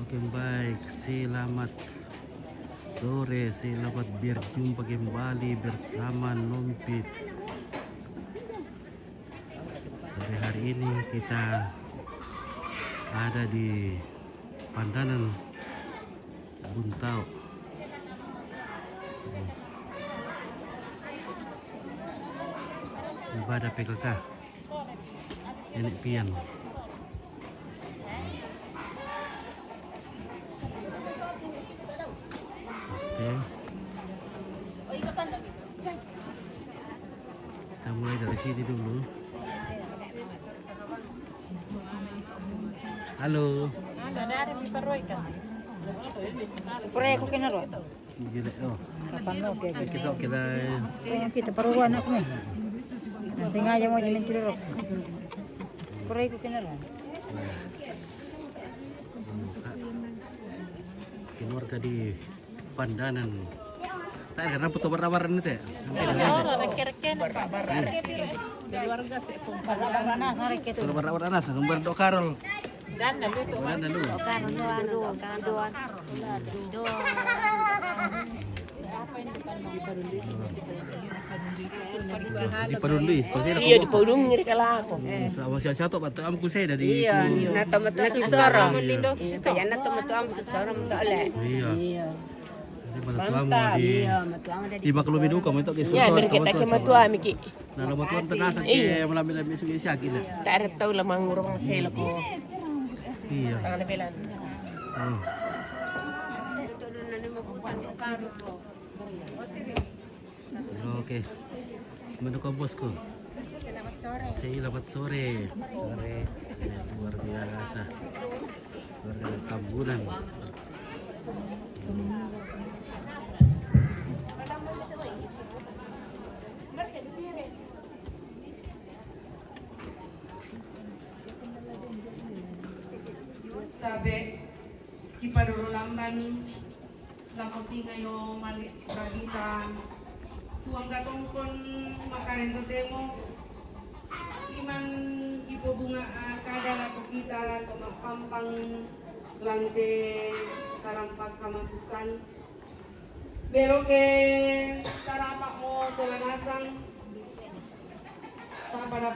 Oke baik, selamat sore, selamat berjumpa kembali bersama Numpit. Sore hari ini kita ada di Pandanan Buntau. Ibadah PKK Nenek Pian. Oke. Kita mulai dari sini dulu. Halo. Pura aku kena ro. Gila, oh. Kapan lo kayak Kita kita paruan aku nih. Nah, sengaja mau jadi menteri ro. Pura aku kena ro. keluarga di Pandanan. Tak ada rambut warna-warni itu ya? Kalau warna-warna nasa, gambar do Karol. Dan dulu. Di Paduli. Iya di Padung ngiri kala ako. Sama siya to bato am kusay dari. Iya, nato-mato susoro. Kaya nato-mato am susoro mo tole. Iya. Jadi matuam mo di. Iya, matuang ada Di maklumi do kamo ito kay Ya mir kita ke matua miki. Na matuam tanasan kay malami-lami sugi siya kina. Tak ada tahu lamang ngurong selo ko. Iya. Ang lebelan. Oke. Gimana kau bosku? Selamat sore. Selamat sore. Sore. Ya, luar biasa. Luar Tambunan. Sabi, ipadurulamban lakoti ngayo mali bagita tuang gatong kon makarento temo siman ipo bunga kada lako kita tumapampang lante karampak kamasusan pero ke tarapak mo solanasang pada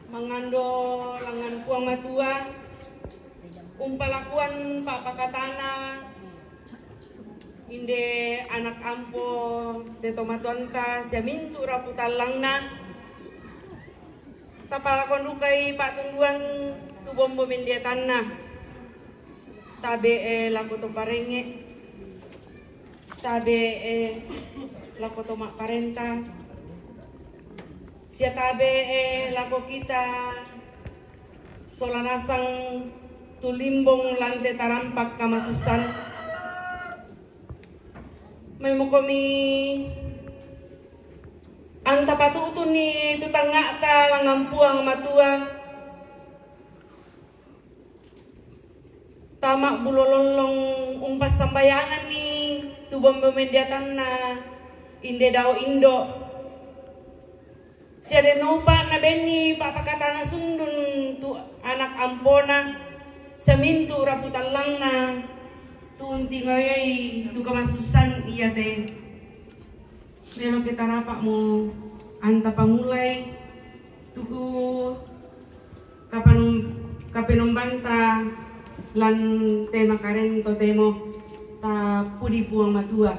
mangando langan kuang matua umpalakuan papakatana inde anak ampo de tomatuanta siamintu raputalang na tapalakon dukay patungguan tubombo mendiatan na tabe lakoto parenge tabe lakoto makarenta siya tabe lako kita solanasang tulimbong lante tarampak kamasusan may mo kami ang tapatuto ni tutanga ta langampuang matua tama bulololong umpas sambayangan ni tubong pemendiatan na inde daw indo siya denupa na beni papakatana sundun tu anak ampona sa mintu raputan lang na tunti ngayay tu kamasusan iya te pero kita rapak mo anta pangulay tuku kapenumbanta lan tema karento temo ta pudi puang matua.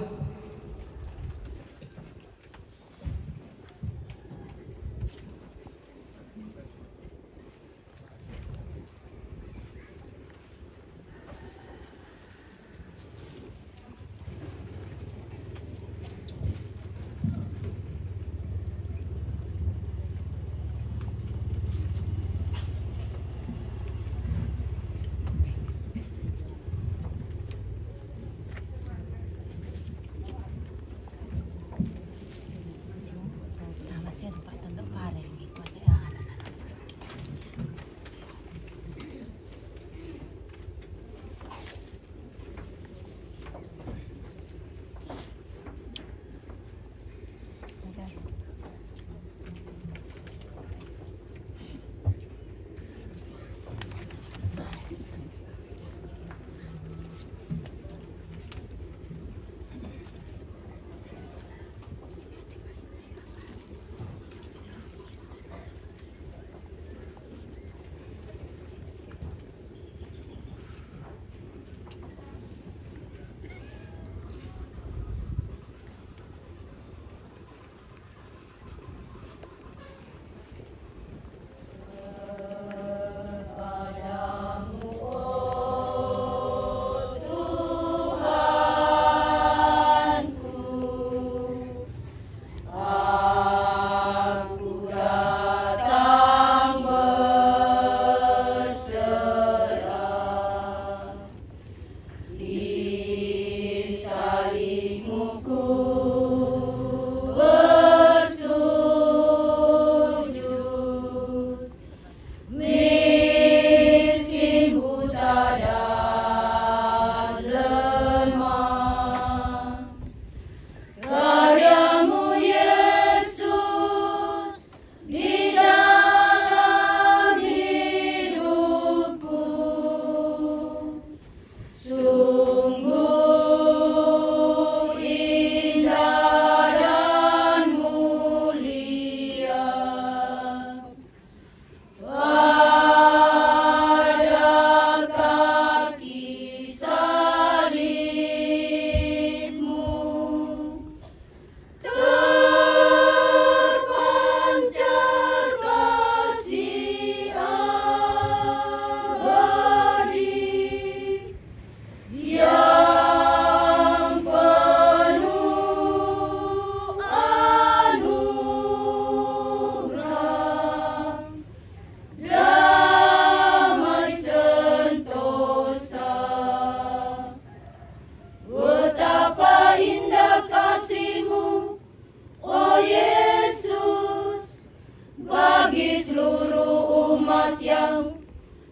yang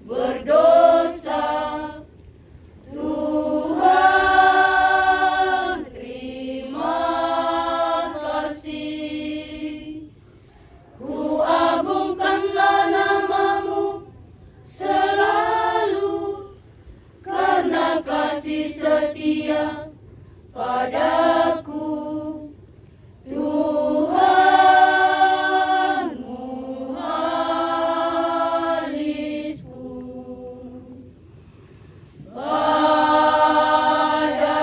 berdosa. Tuhan, terima kasih. Ku agungkanlah namamu selalu, karena kasih setia padaku. Tuhan, muhalisku. Pada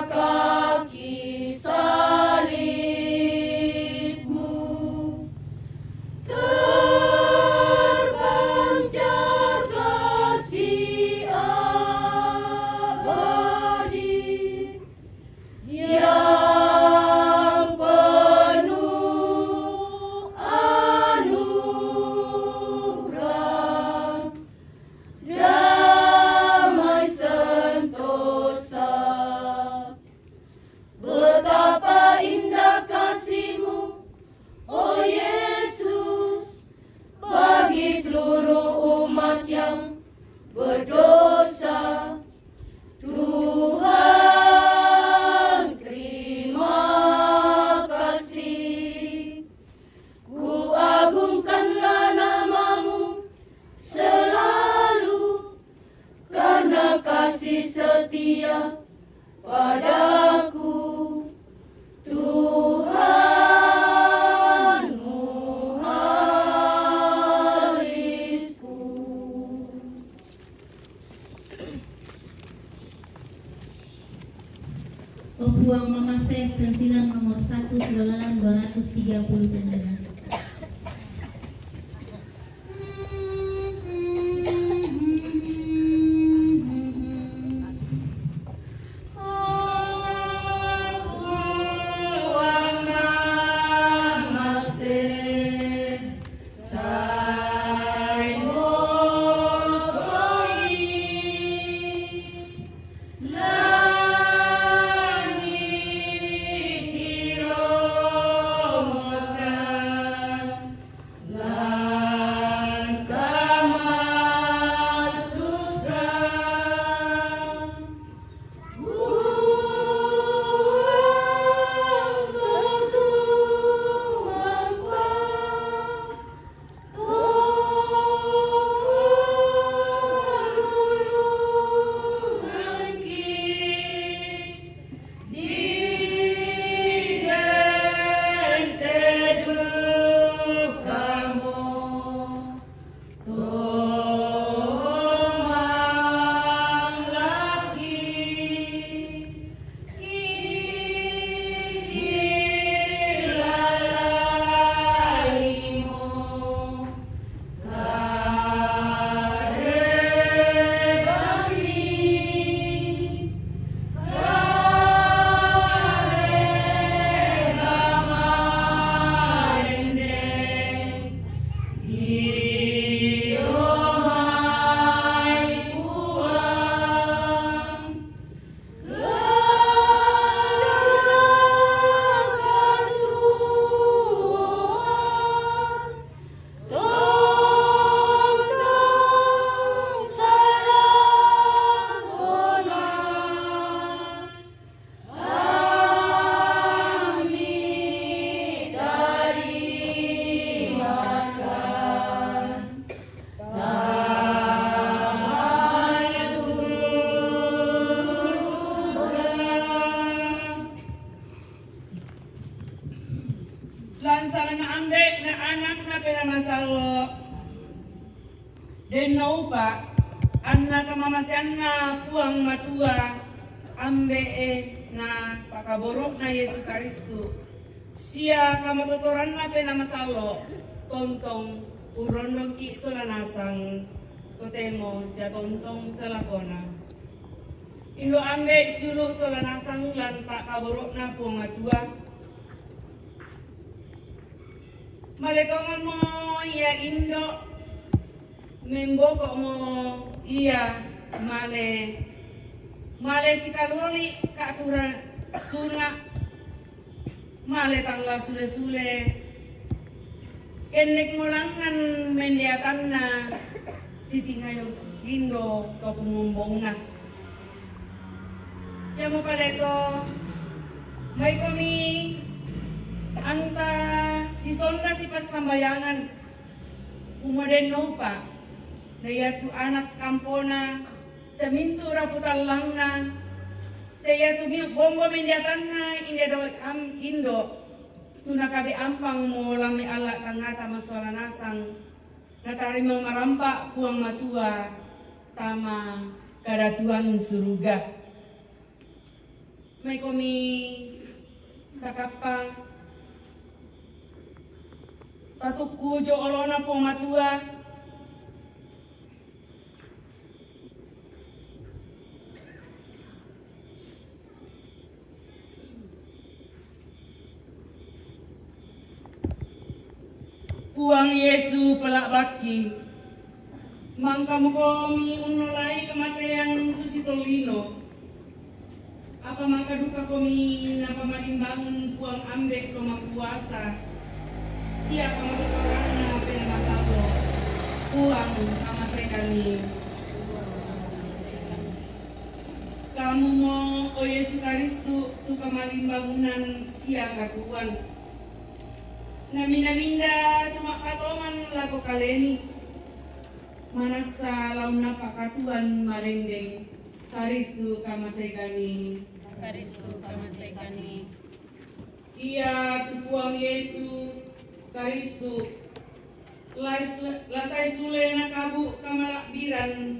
kaki salibmu terpancar kasih abadi yang penuh anugerah, damai sentosa. Betapa indah kasih-Mu, oh Yesus, bagi seluruh umat yang berdosa. Tuhan, terima kasih. Ku agungkanlah namamu selalu, karena kasih setia padaku. Tuhan, muhalisku. Pebuang Mama Saya stensilan nomor 1 Sulalan 239. masalo den naupa anna kamamasianna puang matua ambe na pakaborok na Yesus Kristu sia kamatotoran na pena masalo tontong urondong ki solanasang totemo sia tontong salakona ilo ambe sulu solanasang lan pakaborok na puang matua maletongan mo iya Indo memboko mo iya male si kaloli kaaturan suna male tangla sule-sule kenek mo lang ngan mendiatan na Siti ngayon lindo to kumumbong na. Ya mo pala ito, may kami anta si Sondra si Pasambayangan umaden pa na yatu anak kampona sa mintura putal lang na sa yatu bomba mendiatan na indo tunakabi ampang mo lami ala tangata masalah nasang natarimang marampa puang matua tama kadatuan suruga may kami takapa tatukku jo olona po matua puang Yesu pelak baki mangkamu komi unolai kematian susitolino apa maka duka komi napa malimbangun puang ambek rumah puasa siapa mengatakan pena masabo puang sama sekali kamu mau o Yesus Kristus tu kamalimbangunan siapa Tuhan naminaminda tumak patoman lago kaleni manasa launa pakatuan marendeng Kristus kamasekani iya tu puang Yesus Kristus lasai sule na kabu kamalakbiran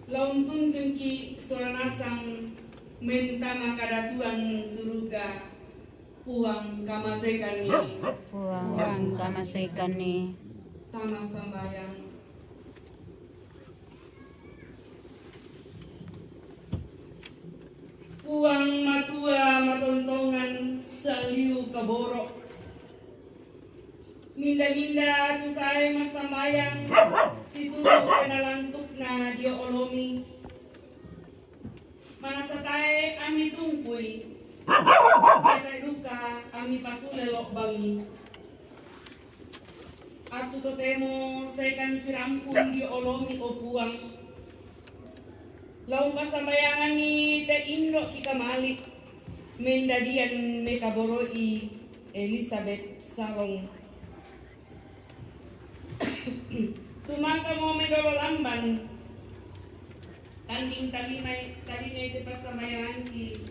laun tuntun ki soranasang mentama kadatuan suruga puang kamasekani tama sambayang puang matua matontongan saliu kaboro minda-minda tu saya masambayang situ kenalantuk na dia olomi manasatae ami tungkui saya duka ami pasulelok bangi atu totemo saya kan sirampun dia olomi o puang laung kasambayangan ni te indo kikamalik mendadian mekaboroi Elizabeth Salong tumaka mo medolo lamban tanding talimay te pasambayangan ki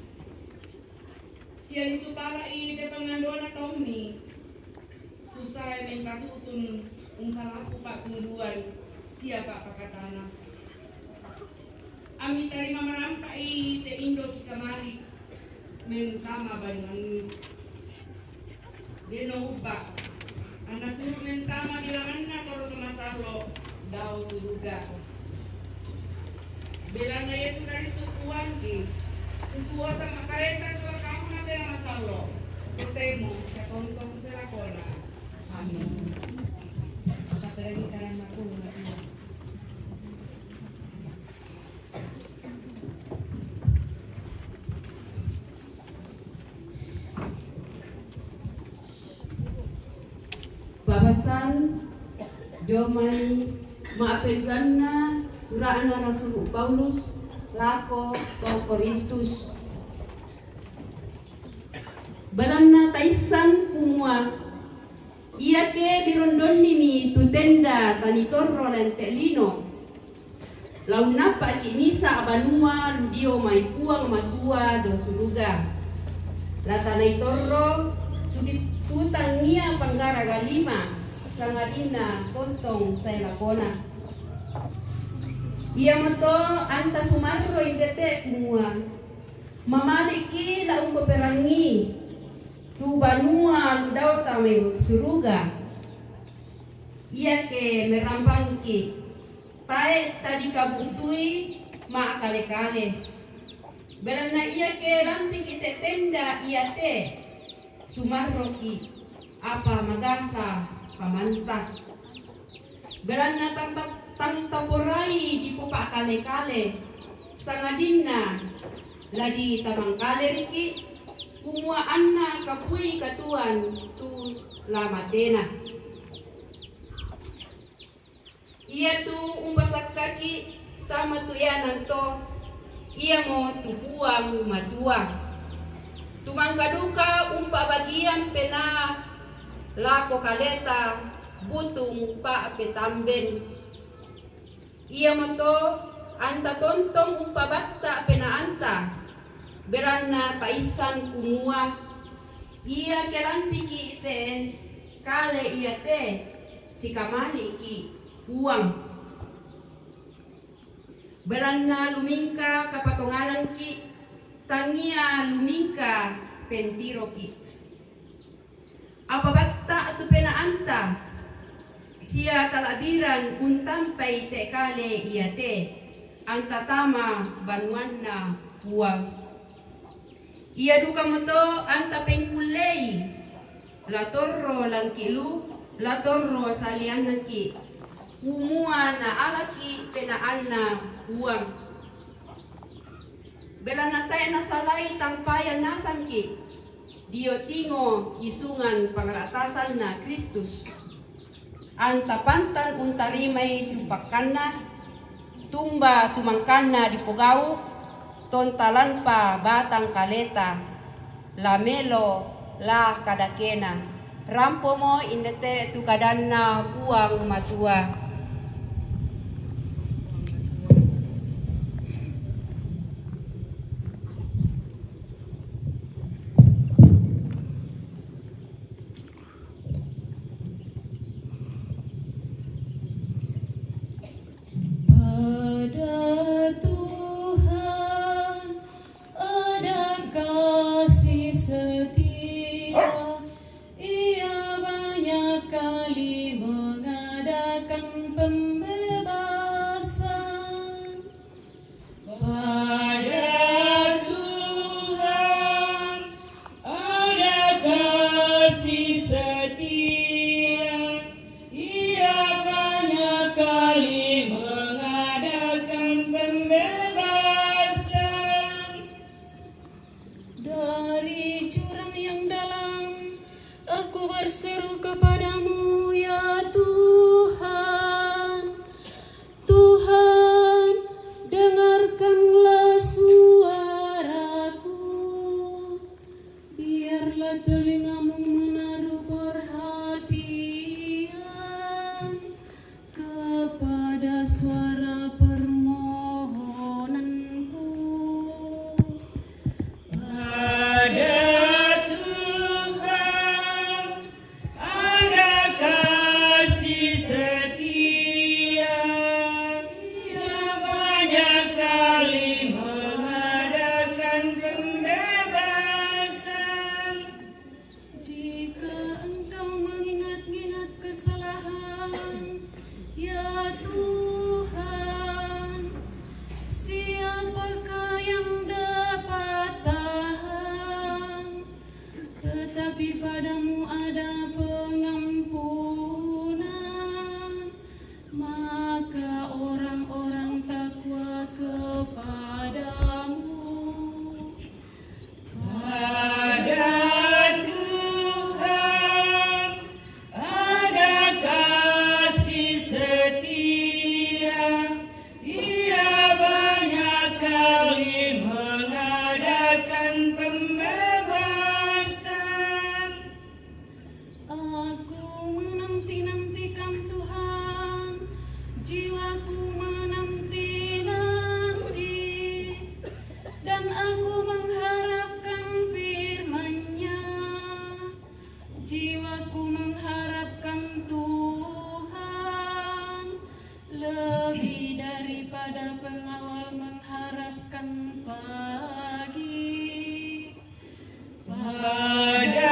siya isupala te pangandona Tommy usay men katutun umpalaku pak tungguan siya pak pakatana ami tarima marampai te indo kikamalik mentama banwangi deno upa anak turu mentama bilangan na toro masalo daw suruga bilang na Yesus Kristus kuwangi tutuwa sa makareta sa kamu na bilang masalo tutemo sa tontong sila kona amin kaperagi kanan ako masalo Babasan Jomai maapelganna surana Rasul Paulus lako to Korintus balanna taisan kumua ia ke dirondonni mi tutenda tanitorro lentelino launa paki misa abanua ludio mai puang matua do suruga latanai torro tutangia panggara galima sangadina tontong saya lakona ia moto anta sumarro indete kumua mamaliki la peperangi tu banua ludau tame suruga ia ke merampangi tae tadi kabutui ma kale-kale belana ia ke ramping ite tenda ia te sumarroki apa magasa pamantah belana tantaporai di popak kale-kale sangadina ladi tamang kale riki kumua anna kapui katuan tu lamatena Ia tu umbasak kaki tama tu ia nanto ia mo tupuang matua. Tumangkaduka umpa bagian pena lako kaleta butung pa petamben. Ia mo to anta tontong umpa batta pena anta beranna taisan kumua. Ia kelan piki te kale ia te si kamali iki uang. Beranna lumingka kapatonganan ki tangia lumingka pentiro ki. Apa batta tu pena anta sia talabiran untampai te kale ia te anta tama banuanna uang. Ia duka moto anta pengkulei la torro langkilu la torro salian ki umua na alaki pena alna uang. Belana tay na salay tangpayan nasangki dio tingo isungan pangratasan na Kristus. Anta pantan untarimay tupakanna tumba tumangkanna di pugau tontalan pa batang kaleta lamelo la kadakena rampo mo indete tukadanna buang matua. Berseru kepadamu ya Tuhan, Tuhan dengarkanlah suaraku, biarlah telingamu menaruh perhatian kepada suara permohonanku. Padamu ada pengampunan, maka orang-orang takwa kepadamu. Pada Tuhan ada kasih setia, Ia banyak kali mengadakan pembebasan. Aku menanti-nantikan Tuhan, jiwaku menanti-nanti, dan aku mengharapkan firman-Nya. Jiwaku mengharapkan Tuhan, lebih daripada pengawal mengharapkan pagi. Pada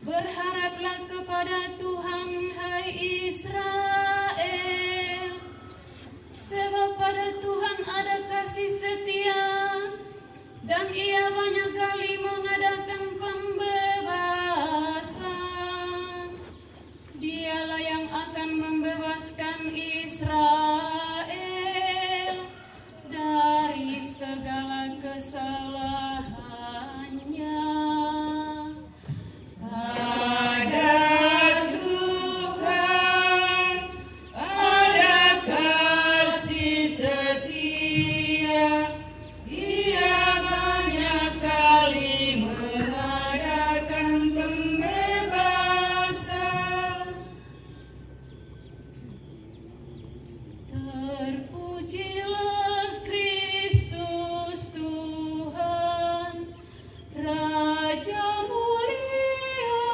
berharaplah kepada Tuhan, hai Israel, sebab pada Tuhan ada kasih setia dan ia banyak kali mengadakan pembebasan. Dialah yang akan membebaskan Israel dari segala kesalahannya. Pada Tuhan ada kasih setia, Ia banyak kali mengadakan pembebasan. Terpujilah Kristus Tuhan, Raja mulia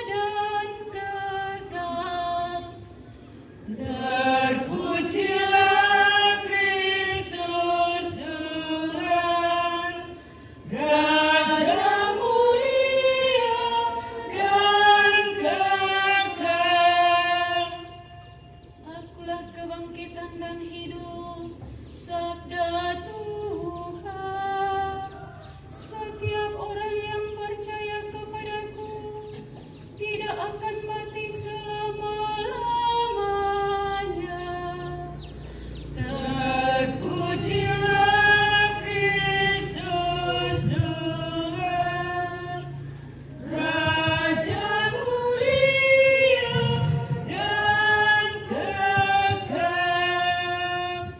dan kekal. Terpujilah Kristus Tuhan, Raja mulia dan kekal. Akulah kebangkitan dan hidup, sabda Tuhan. Setiap orang yang percaya kepadaku tidak akan mati selama-lamanya. Terpujilah Kristus Tuhan, Raja mulia dan kekal.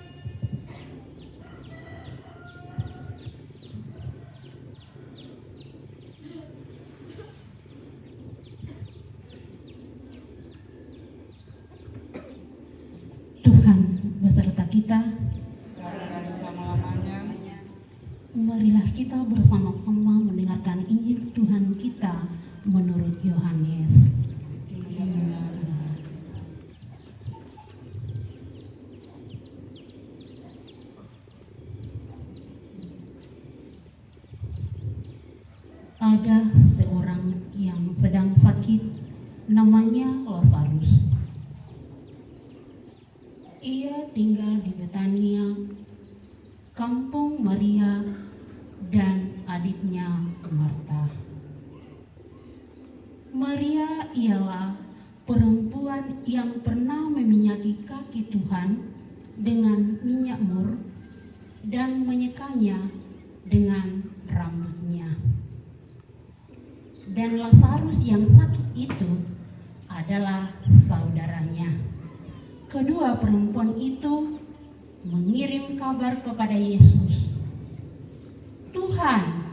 Tuhan beserta kita. Marilah kita bersama-sama mendengarkan Injil Tuhan kita menurut Yohanes. Ada seorang yang sedang sakit, namanya Lazarus. Ia tinggal di Betania, kampung Maria dan adiknya Marta. Maria ialah perempuan yang pernah meminyaki kaki Tuhan dengan minyak mur dan menyekanya dengan rambutnya. Dan Lazarus yang sakit itu adalah saudaranya. Kedua perempuan itu mengirim kabar kepada Yesus. Tuhan,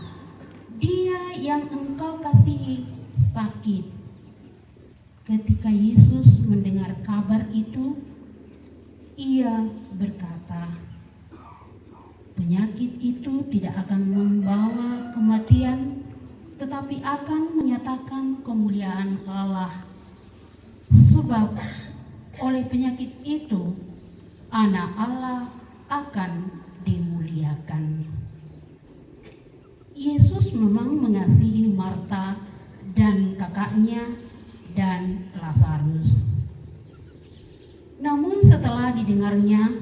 dia yang engkau kasihi sakit. Ketika Yesus mendengar kabar itu, ia berkata, penyakit itu tidak akan membawa kematian, tetapi akan menyatakan kemuliaan Allah. Sebab oleh penyakit itu, Anak Allah akan dimuliakan. Yesus memang mengasihi Marta dan kakaknya dan Lazarus. Namun setelah didengarnya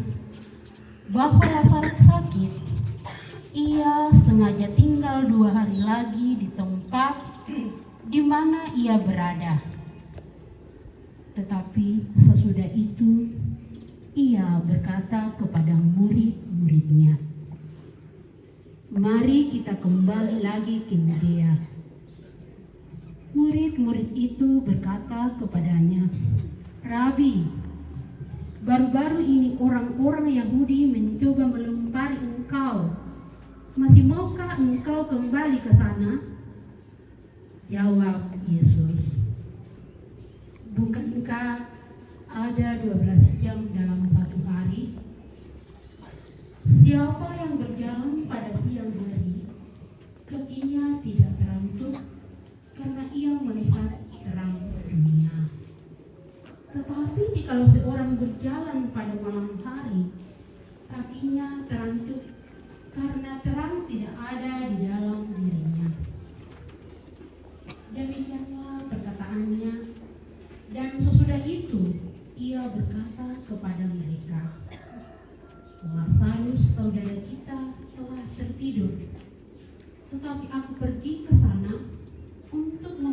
bahwa Lazarus sakit, ia sengaja tinggal 2 hari lagi di tempat di mana ia berada. Tetapi sesudah itu ia berkata kepada murid-muridnya, mari kita kembali lagi ke Yudea. Murid-murid itu berkata kepadanya, Rabi, baru-baru ini orang-orang Yahudi mencoba melempari engkau. Masih maukah engkau kembali ke sana? Jawab Yesus, bukankah ada 12 jam dalam satu hari? Siapa yang berjalan pada siang hari, kakinya tidak terantuk karena ia melihat terang dunia. Tetapi jikalau seorang berjalan pada malam hari, kakinya terantuk karena terang tidak ada di dalam dirinya. Demikianlah perkataannya, dan sesudah itu ia berkata kepada mereka, Lazarus saudara kita telah tertidur,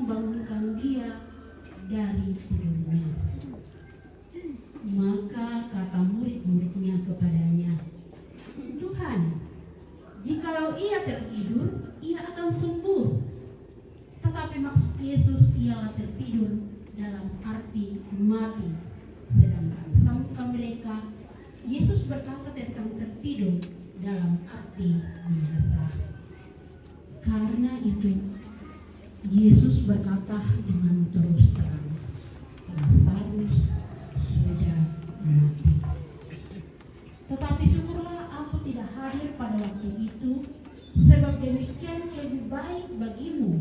membangunkan dia dari tidurnya. Maka kata murid-muridnya kepadanya, Tuhan, jikalau ia tertidur, ia akan sembuh. Tetapi maksud Yesus ialah tertidur dalam arti mati. Sedangkan sangka mereka, Yesus berkata tentang tertidur dalam arti biasa. Karena itu, Yesus berkata dengan terus terang, Lazarus sudah mati. Tetapi syukurlah aku tidak hadir pada waktu itu, sebab demikian lebih baik bagimu,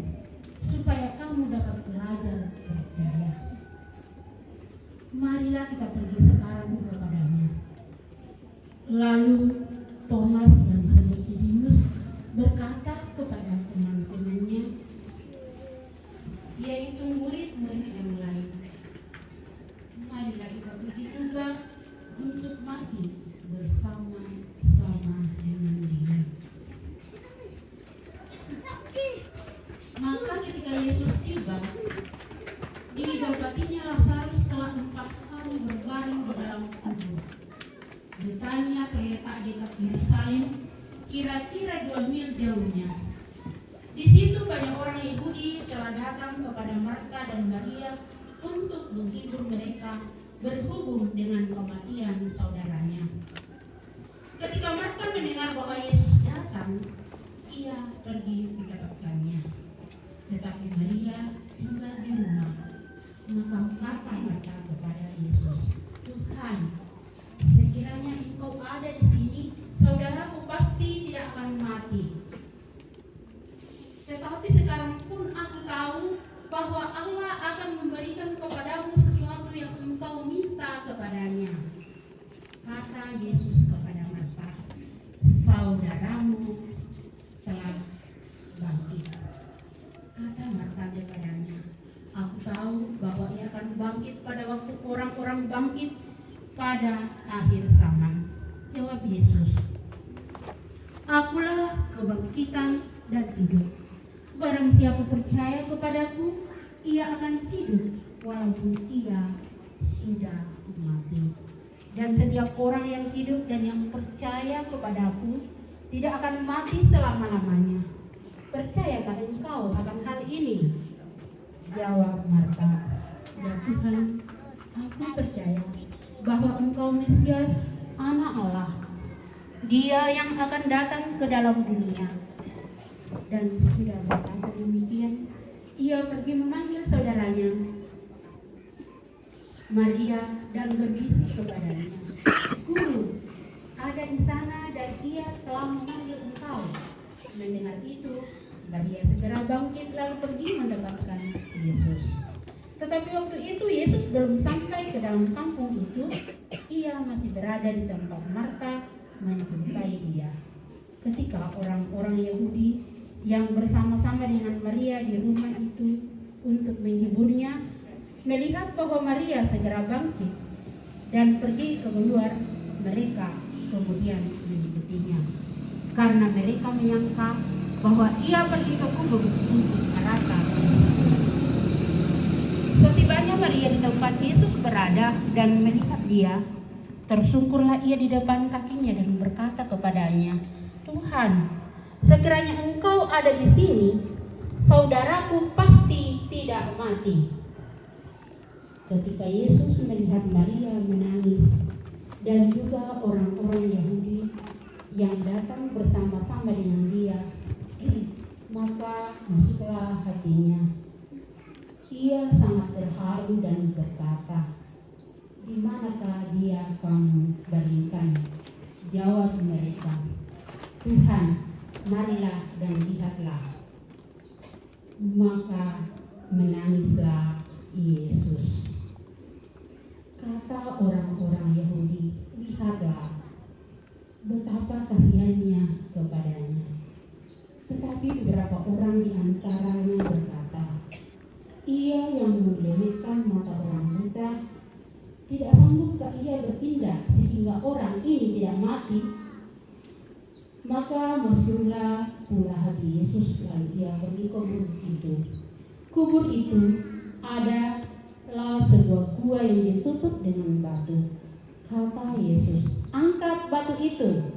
supaya kamu dapat belajar percaya. Marilah kita pergi sekarang kepadanya. Lalu Thomas yang disebut Didimus berkata kepada teman-temannya, yaitu murid-murid yang lain, marilah kita pergi juga untuk mati bersama-sama dengan dia. Maka ketika Yesus tiba, didapatinya Lazarus telah 4 hari berbaring di dalam kubur. Betania terletak dekat Yerusalem, kira-kira 2 mil jauhnya. Di situ banyak orang Yahudi telah datang kepada Marta dan Maria untuk menghibur mereka berhubung dengan kematian saudaranya. Ketika Marta mendengar bahwa Yesus datang, ia pergi mendapatkannya. Tetapi Maria tinggal di rumah. Maka kata Marta kepada Yesus, Tuhan, sekiranya Engkau ada di sini, saudaraku pasti tidak akan mati. Tetapi sekarang pun aku tahu bahwa Allah akan memberikan kepadamu sesuatu yang engkau minta kepadanya. Kata Yesus kepada Marta, saudaramu telah bangkit. Kata Marta kepadanya, aku tahu bahwa ia akan bangkit pada waktu orang-orang bangkit pada akhir zaman. Jawab Yesus, akulah kebangkitan dan hidup. Barang siapa percaya kepadaku, ia akan hidup walaupun ia sudah mati. Dan setiap orang yang hidup dan yang percaya kepadaku tidak akan mati selama-lamanya. Percayakah engkau akan hal ini? Jawab Marta, ya Tuhan, aku percaya bahwa engkau Mesias, Anak Allah, Dia yang akan datang ke dalam dunia. Dan sudah berkata demikian, ia pergi memanggil saudaranya Maria dan berbisik kepadanya, Guru, ada di sana dan ia telah memanggil engkau. Mendengar itu, Maria segera bangkit lalu pergi mendapatkan Yesus. Tetapi waktu itu Yesus belum sampai ke dalam kampung itu, ia masih berada di tempat Marta menjumpai dia. Ketika orang-orang Yahudi yang bersama-sama dengan Maria di rumah itu untuk menghiburnya, melihat bahwa Maria segera bangkit dan pergi keluar, mereka kemudian mengikutinya. Karena mereka menyangka bahwa ia pergi ke kubur untuk merata. Setibanya Maria di tempat Yesus berada dan melihat dia, tersungkurlah ia di depan kakinya dan berkata kepadanya, Tuhan, sekiranya engkau ada di sini, saudaraku pasti tidak mati. Ketika Yesus melihat Maria menangis dan juga orang-orang Yahudi yang datang bersama-sama dengan dia, maka masuklah hatinya. Ia sangat terharu dan berkata, di manakah dia kamu baringkan? Jawab mereka, Tuhan, marilah dan lihatlah. Maka menangislah Yesus. Kata orang-orang Yahudi, lihatlah betapa kasihannya kepadanya. Tetapi beberapa orang di antaranya berkata, ia yang membelemekkan mata orang buta, tidak sanggupkah ia bertindak sehingga orang ini tidak mati? Maka masuklah pula hati Yesus lalu ia pergi ke bukit itu. kubur itu adalah sebuah gua yang ditutup dengan batu. Kata Yesus, angkat batu itu.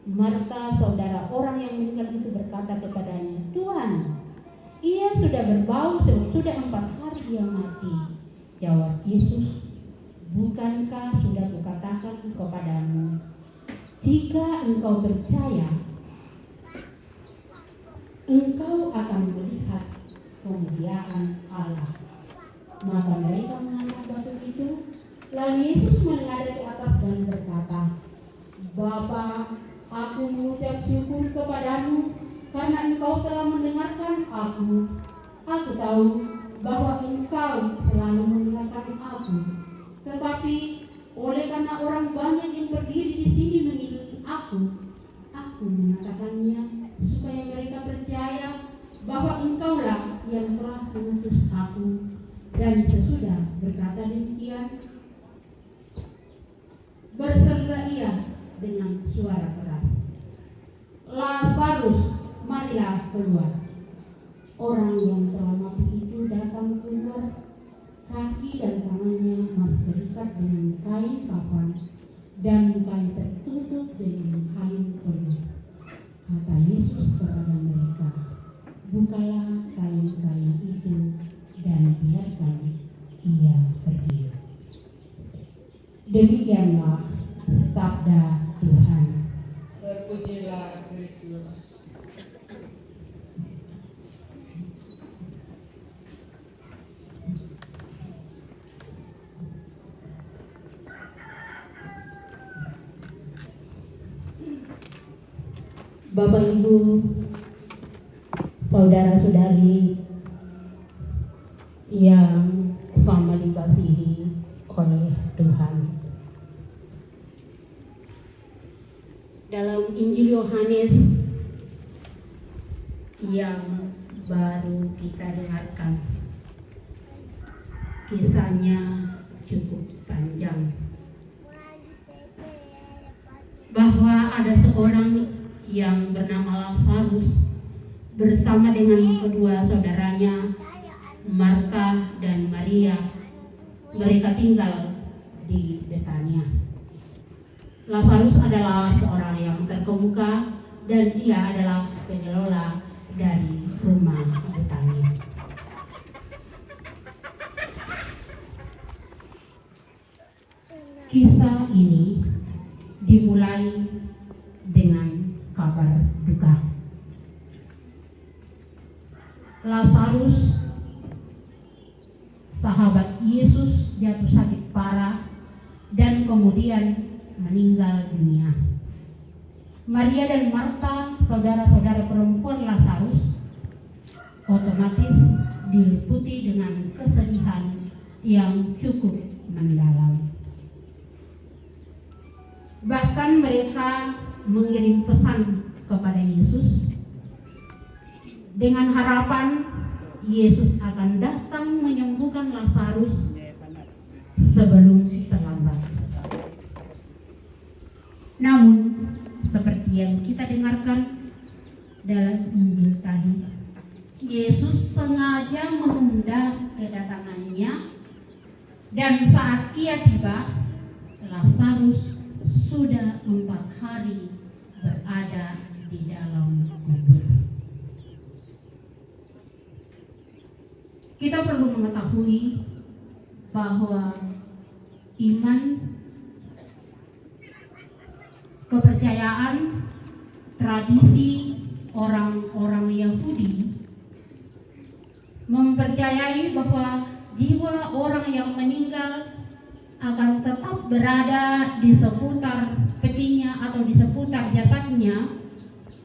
Marta, saudara orang yang meninggal itu, berkata kepadanya, Tuhan, ia sudah berbau sebab sudah 4 hari ia mati. Jawab Yesus, bukankah sudah kukatakan kepadamu, jika engkau percaya, engkau akan melihat kemuliaan Allah. Maka mereka mengangkat batu itu. Lalu Yesus menghadap ke atas dan berkata, Bapa, aku mengucap syukur kepadamu karena engkau telah mendengarkan aku. Aku tahu bahwa engkau selalu mendengarkan aku. Tetapi oleh karena orang banyak yang berdiri di sini mengikuti aku mengatakannya supaya mereka percaya bahwa engkaulah yang telah mengutus aku. Dan sesudah berkata demikian, berseru ia dengan suara keras, Lazarus, marilah keluar. Orang yang telah mati itu datang keluar, kaki dan tangannya masih terikat dengan kain kafan dan mukanya tertutup dengan kain peluh. Kata Yesus kepada mereka, bukalah kain-kain itu dan biarkan ia pergi. Demikianlah sabda Tuhan. Terpujilah Kristus. Bapak Ibu, saudara-saudari yang sama dikasihi oleh Tuhan. Dalam Injil Yohanes yang baru kita dengarkan, kisahnya cukup panjang, bahwa ada seorang yang bernama Lazarus bersama dengan kedua saudaranya Marta dan Maria. Mereka tinggal di Betania. Lazarus adalah seorang yang terkemuka dan dia adalah pengelola dari rumah Betania. Kisah ini dimulai dengan kabar duka. Lazarus, sahabat Yesus, jatuh sakit parah dan kemudian meninggal dunia. Maria dan Marta, saudara-saudara perempuan Lazarus, otomatis diliputi dengan kesedihan yang cukup mendalam. Bahkan mereka mengirim pesan kepada Yesus dengan harapan Yesus akan datang menyembuhkan Lazarus sebelum terlambat. Namun seperti yang kita dengarkan dalam Injil tadi, Yesus sengaja menunda kedatangannya, dan saat ia tiba, Lazarus sudah 4 hari berada di dalam kubur. Kita perlu mengetahui bahwa iman, kepercayaan, tradisi orang-orang Yahudi mempercayai bahwa jiwa orang yang meninggal akan tetap berada di seputar petinya atau di seputar jasadnya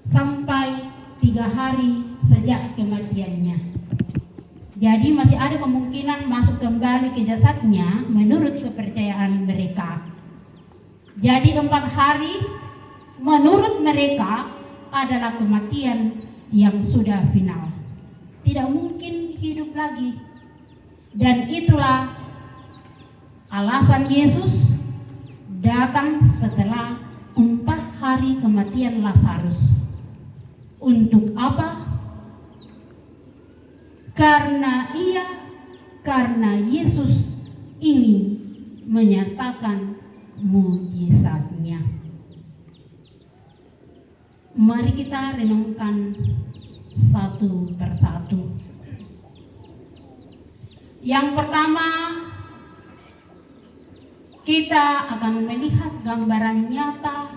sampai 3 hari sejak kematiannya. Jadi masih ada kemungkinan masuk kembali ke jasadnya menurut kepercayaan mereka. Jadi 4 hari menurut mereka adalah kematian yang sudah final. Tidak mungkin hidup lagi. Dan itulah alasan Yesus datang setelah 4 hari kematian Lazarus. Untuk apa? karena Yesus ingin menyatakan mujizatnya. Mari kita renungkan satu persatu. Yang pertama, kita akan melihat gambaran nyata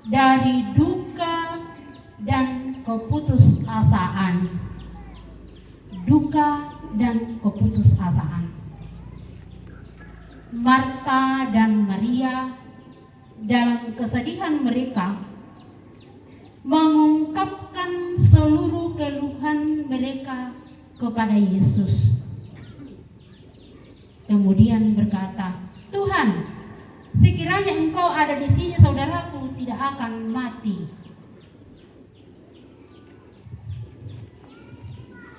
dari duka dan keputusasaan. Duka dan keputusasaan. Marta dan Maria dalam kesedihan mereka mengungkapkan seluruh keluhan mereka kepada Yesus. Kemudian berkata, "Tuhan, sekiranya Engkau ada di sini, saudaraku tidak akan mati."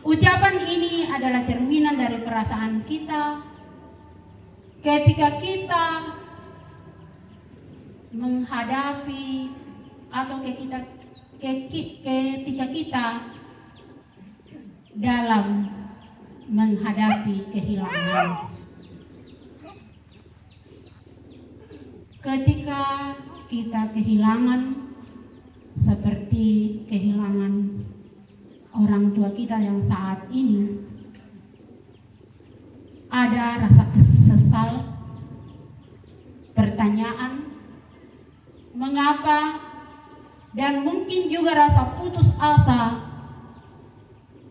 Ucapan ini adalah cerminan dari perasaan kita ketika kita menghadapi atau ketika kita dalam menghadapi kehilangan. Ketika kita kehilangan, seperti kehilangan orang tua kita yang saat ini, ada rasa kesesal, pertanyaan, mengapa, dan mungkin juga rasa putus asa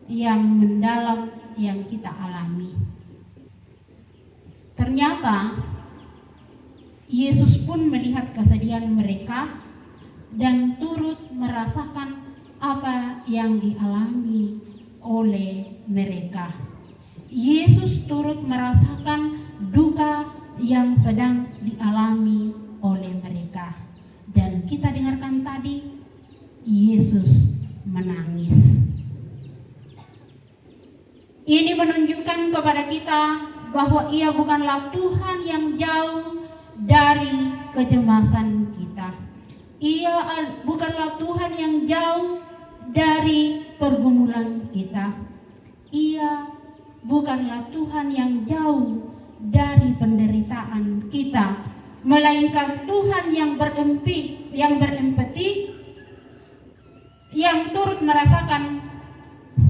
yang mendalam yang kita alami. Ternyata Yesus pun melihat kesedihan mereka dan turut merasakan apa yang dialami oleh mereka. Yesus turut merasakan duka yang sedang dialami oleh mereka. Dan kita dengarkan tadi, Yesus menangis. Ini menunjukkan kepada kita bahwa Ia bukanlah Tuhan yang jauh dari kecemasan kita. Ia bukanlah Tuhan yang jauh dari pergumulan kita. Ia bukanlah Tuhan yang jauh dari penderitaan kita, melainkan Tuhan yang berempati, yang turut merasakan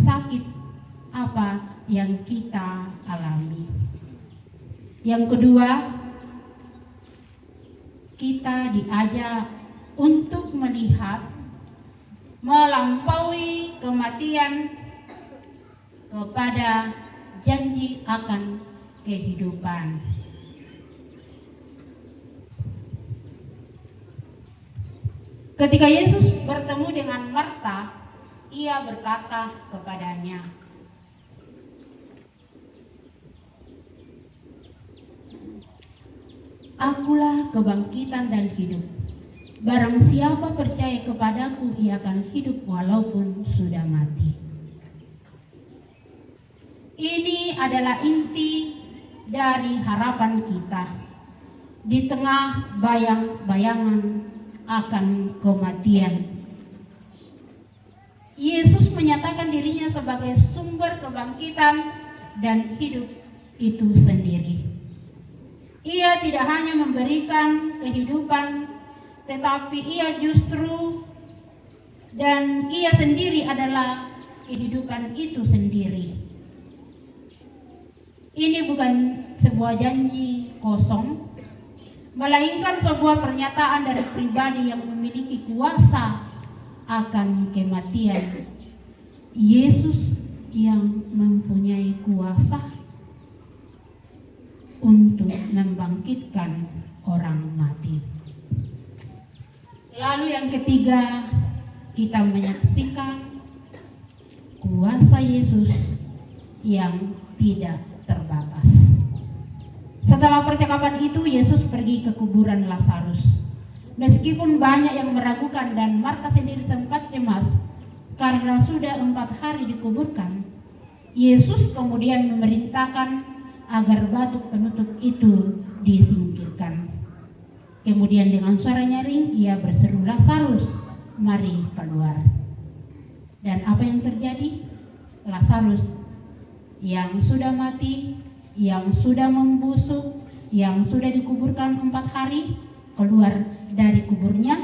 sakit apa yang kita alami. Yang kedua, kita diajak untuk melihat melampaui kematian kepada janji akan kehidupan. Ketika Yesus bertemu dengan Marta, Ia berkata kepadanya, "Akulah kebangkitan dan hidup. Barang siapa percaya kepadaku, ia akan hidup walaupun sudah mati." Ini adalah inti dari harapan kita di tengah bayang-bayangan akan kematian. Yesus menyatakan dirinya sebagai sumber kebangkitan dan hidup itu sendiri. Ia tidak hanya memberikan kehidupan, tetapi Ia justru dan Ia sendiri adalah kehidupan itu sendiri. Ini bukan sebuah janji kosong, melainkan sebuah pernyataan dari pribadi yang memiliki kuasa akan kematian. Yesus yang mempunyai kuasa untuk membangkitkan orang mati. Lalu yang ketiga, kita menyaksikan kuasa Yesus yang tidak terbatas. Setelah percakapan itu, Yesus pergi ke kuburan Lazarus. Meskipun banyak yang meragukan dan Marta sendiri sempat cemas karena sudah 4 hari dikuburkan, Yesus kemudian memerintahkan agar batu penutup itu disingkirkan. Kemudian dengan suara nyaring Ia berseru, "Lazarus, mari keluar." Dan apa yang terjadi? Lazarus yang sudah mati, yang sudah membusuk, yang sudah dikuburkan 4 hari, keluar dari kuburnya,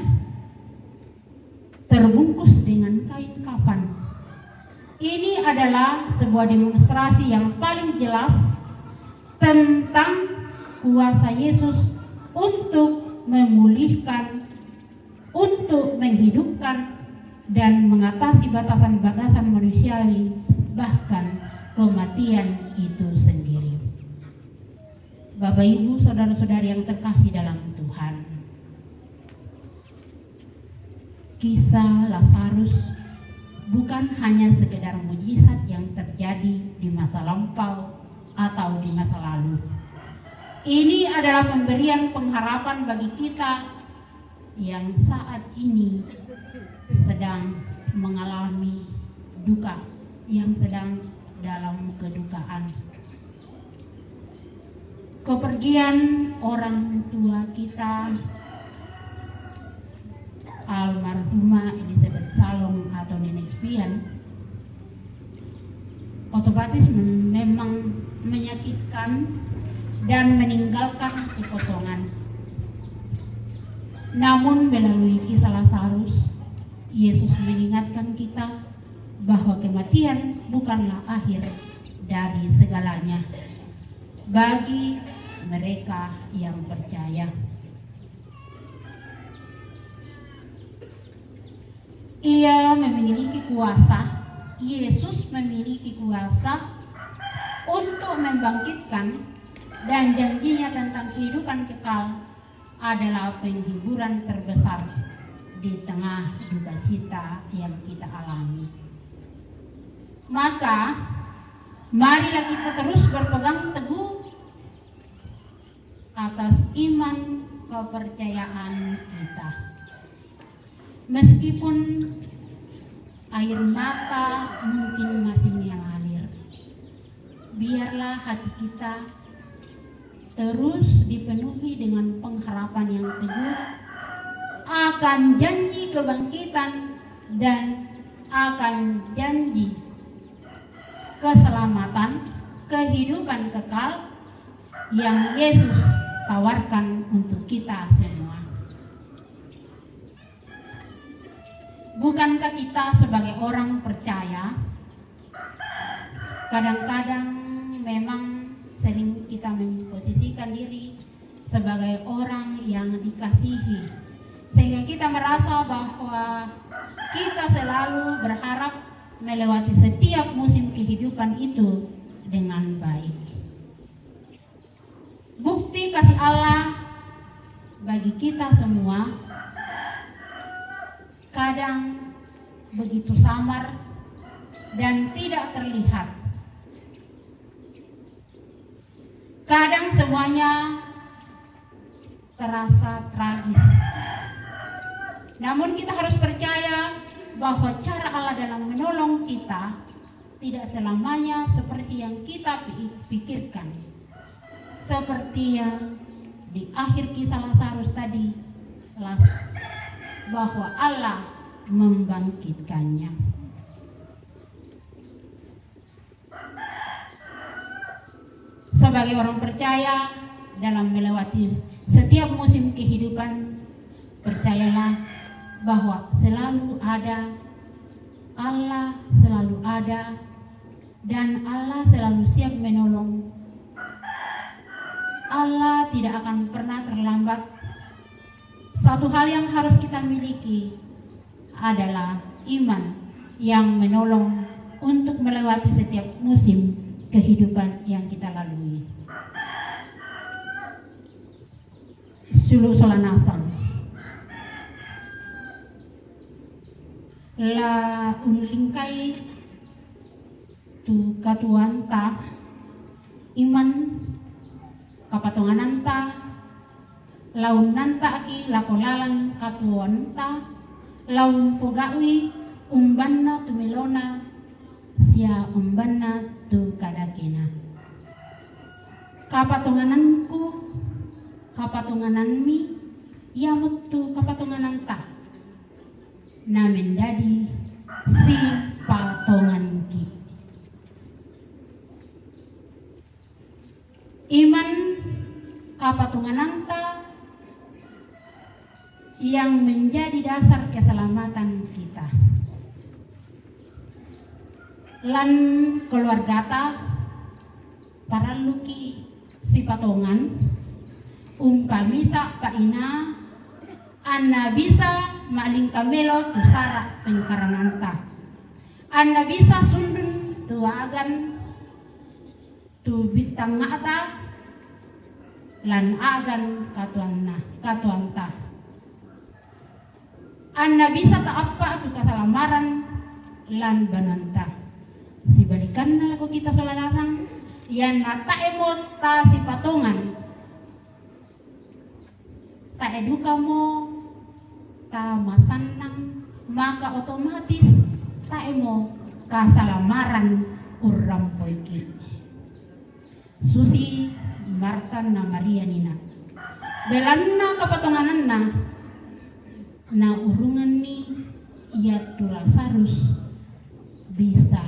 terbungkus dengan kain kafan. Ini adalah sebuah demonstrasi yang paling jelas tentang kuasa Yesus untuk memulihkan, untuk menghidupkan, dan mengatasi batasan-batasan manusiawi, bahkan kematian itu sendiri. Bapak, Ibu, saudara-saudari yang terkasih dalam Tuhan, kisah Lazarus bukan hanya sekedar mujizat yang terjadi di masa lampau atau di masa lalu. Ini adalah pemberian pengharapan bagi kita yang saat ini sedang mengalami duka, yang sedang dalam kedukaan. Kepergian orang tua kita, almarhumah Elizabeth Salong atau Nenek Pian, otomatis memang menyakitkan dan meninggalkan kekosongan. Namun melalui kisah Lazarus, Yesus mengingatkan kita bahwa kematian bukanlah akhir dari segalanya bagi mereka yang percaya. Ia memiliki kuasa, Yesus memiliki kuasa untuk membangkitkan, dan janjinya tentang kehidupan kekal adalah penghiburan terbesar di tengah duka cita yang kita alami. Maka marilah kita terus berpegang teguh atas iman kepercayaan kita. Meskipun air mata mungkin masih mengalir, biarlah hati kita terus dipenuhi dengan pengharapan yang teguh akan janji kebangkitan dan akan janji keselamatan, kehidupan kekal yang Yesus tawarkan untuk kita semua. Bukankah kita sebagai orang percaya kadang-kadang memang sering kita memposisikan diri sebagai orang yang dikasihi, sehingga kita merasa bahwa kita selalu berharap melewati setiap musim kehidupan itu dengan baik. Bukti kasih Allah bagi kita semua kadang begitu samar dan tidak terlihat. Kadang semuanya terasa tragis. Namun kita harus percaya bahwa cara Allah dalam menolong kita tidak selamanya seperti yang kita pikirkan. Seperti yang di akhir kisah Lazarus tadi, bahwa Allah membangkitkannya. Sebagai orang percaya dalam melewati setiap musim kehidupan, percayalah bahwa selalu ada Allah, selalu ada, dan Allah selalu siap menolong. Allah tidak akan pernah terlambat. Satu hal yang harus kita miliki adalah iman yang menolong untuk melewati setiap musim kehidupan yang kita lalui. Suluk solanasang la ulingkai tu katuanta iman kapatongananta launanta aki lakolalan katuanta laun pogawi umbanna tumilona sia umbanna tu kadakina. Kapatungananku kapatungananmi yamut tu kapatungananta na menjadi si patonganki. kapatungananta yang menjadi dasar keselamatan kita. Lan keluargata para luki si patongan umpamisa paina anna bisa maling kamelo tu sara pengkarananta, anna bisa sundun tuagan tu bintang ngata lan agan katuanta, anna bisa tak apa tu kasalamaran lan bananta. Sibalikan na lagu kita solanasang yan na taemot ta si patongan, ta eduka mo ta masanang, maka otomatis taemo kasalamaran urampoy ki. Susi Marta na Maria nina belan na kapatonganan na urungan ni iya tu Lazarus bisa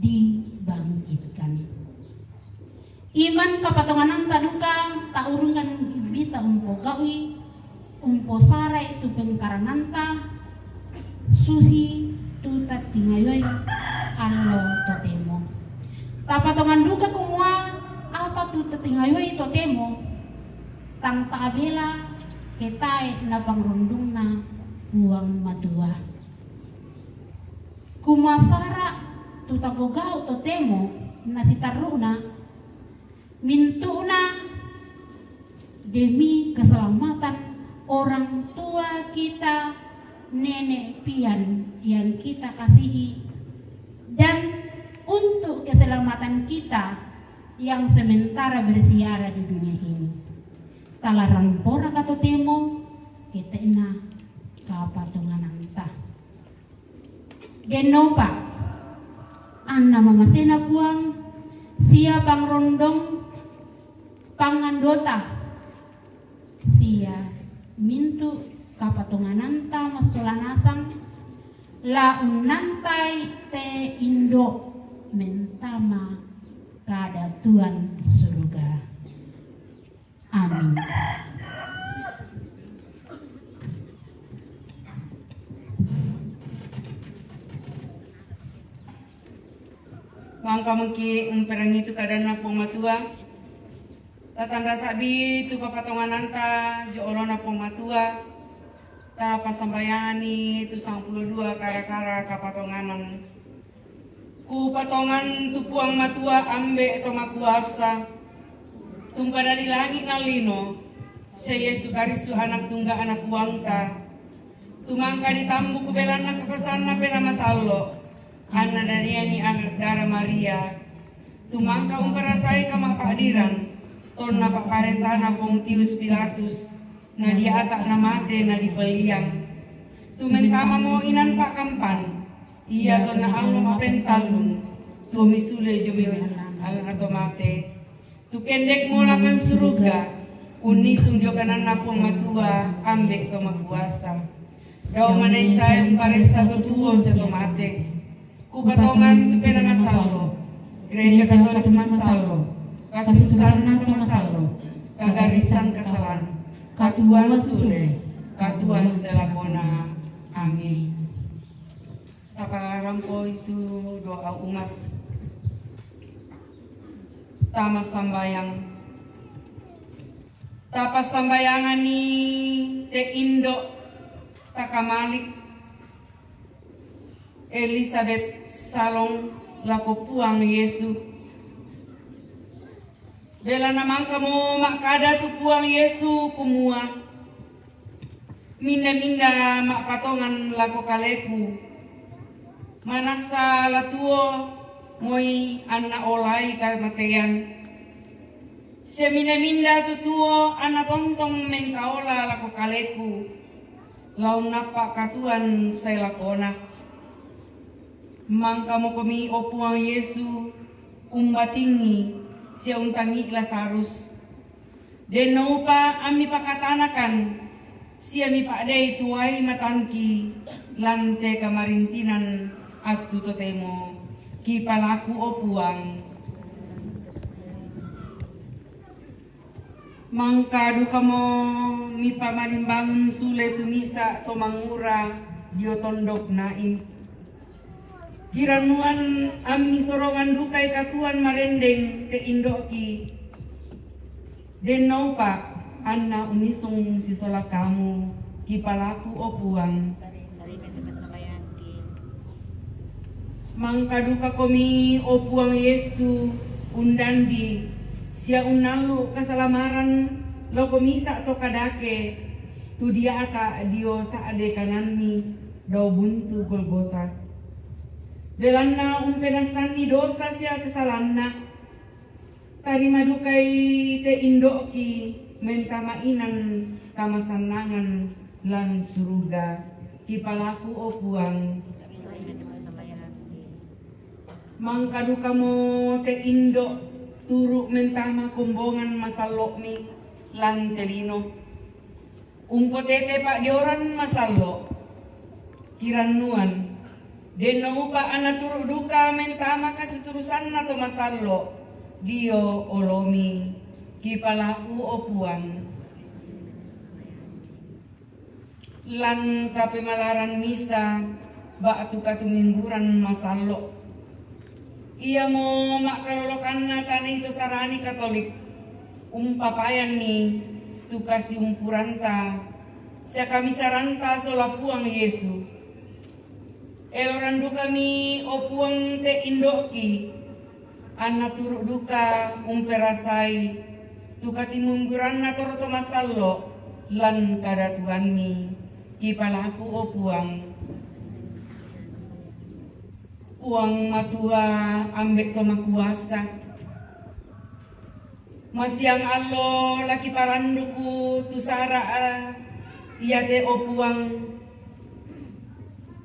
dibangkitkan. Iman kapatonganan taduka ta urungan bisa umpo gawi umpo sarai tu pengkaranganta susi tu tatingayoy allo totemo. Tapatongan duka kumua apa tu tatingayoy totemo tang taabela ketay na pangrundung na buang matua. Kumasara tu tapogao totemo na sitaruna mintuna demi keselamatan orang tua kita, nenek pian yang kita kasihi, dan untuk keselamatan kita yang sementara bersiara di dunia ini. Talarang pora kato temo kita ina kapatungananta. Denopa anna mamasena puang sia pangrondong pangandota sia mintu kapatungananta masolanasang la unantai te indo mentama kada Tuhan surga. Amin. Mangka mungki umperangi tu kadana pong matua tatanda sabi tu kapatongananta jo olona pong matua ta pasambayani tu 92 kara-kara kapatonganan ku patongan tu puang matua ambe to makuasa tumpada di langit nalino se Yesus Kristus anak tungga anak puangta tumangka ditambu kubelana kakasana pena masallo Anna Daniani anak darah Maria tumangka umperasai kama pakdiran ton na paparentana Pontius Pilatus na diatak na mate na dipeliang tumentama mo inan pak kampan iya ton na allo mapentalun tu misule jumi alang ato mate tu kendek mo langan surga unisung jokanan na pong matua ambek to magkuasa daw manay say umparesa to tuwo sa tomate kupatongan tu pena masalo, gereja Katolik masalo, kasusan na masalo, kagarisan kasalan, katuan sule, katuan selakona, amin. Tapalarang po itu doa umat, tamas sambayang, tapas sambayangan ni te Indo, takamalik, Elizabeth Salong lako puang Yesu. Bela namang kamu makada tu puang Yesu kumua. Minda-minda mak patongan lako kaleku. Manasa latuo moi anna olai kamatean. Seminda-minda tu tuo anna tontong mengkaola lako kaleku. Laun napa katuan saya lakona. Mangka mo kami o puang Yesu umbatingi siya untangi Lazarus. Deno pa ami pakatanakan siya mi pakday tuay matangki lante kamarintinan at tutotemo kipalaku o puang. Mangka duka mo mi pamalimbangun sule tumisa to mangura dio tondok naim. Giranuan ami sorongan dukai katuan marendeng te indoki. Den pa anna unisung sisola kamu kipalaku opuang. Mangka duka komi opuang Yesu undandi sia unalu kasalamaran lo komisa to kadake tu dia aka dio saade kananmi do buntu Golgota. Belanna umpenasani dosa sia kesalanna tarima dukai te indoki menta mainan kamasanangan lan suruga kipalaku opuang. Mangka duka mo te indo turu mentama kumbongan masalok mi lan telino. Umpo tete pak dioran masalok kiranuan. Deno upa ana turu duka mentama kasiturusan na to masalok dio olomi kipalaku opuang. Lan kapemalaran misa batu katumimburan masalok. Ia mo makalolokan na tani itu sarani Katolik umpapayan ni tukasi umpuranta sa kami saranta solapuang Yesu eloran duka mi opuang te indoki anna turuk duka umperasai tukati mungguran na toroto masallo lan kadatuan mi kipalaku opuang. Uang matua ambek toma kuasa Masyang allo laki paranduku tusara iya te opuang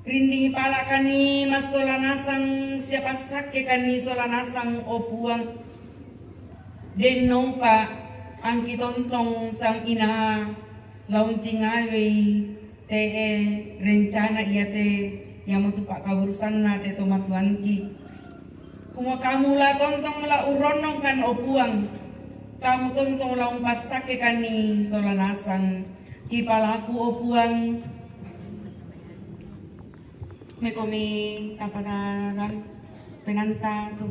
rindingi pala kani mas solanasang siapa sake kani solanasang opuang den pa angki tontong sang ina laun tingawi te rencana iya te yang mau tupak kaurusan na te tomatuan ki. Kuma kamu la tontong la urono kan opuang. Kamu tontong la umpasake kani solanasang kipalaku opuang. Mekomi tapataran penanta tu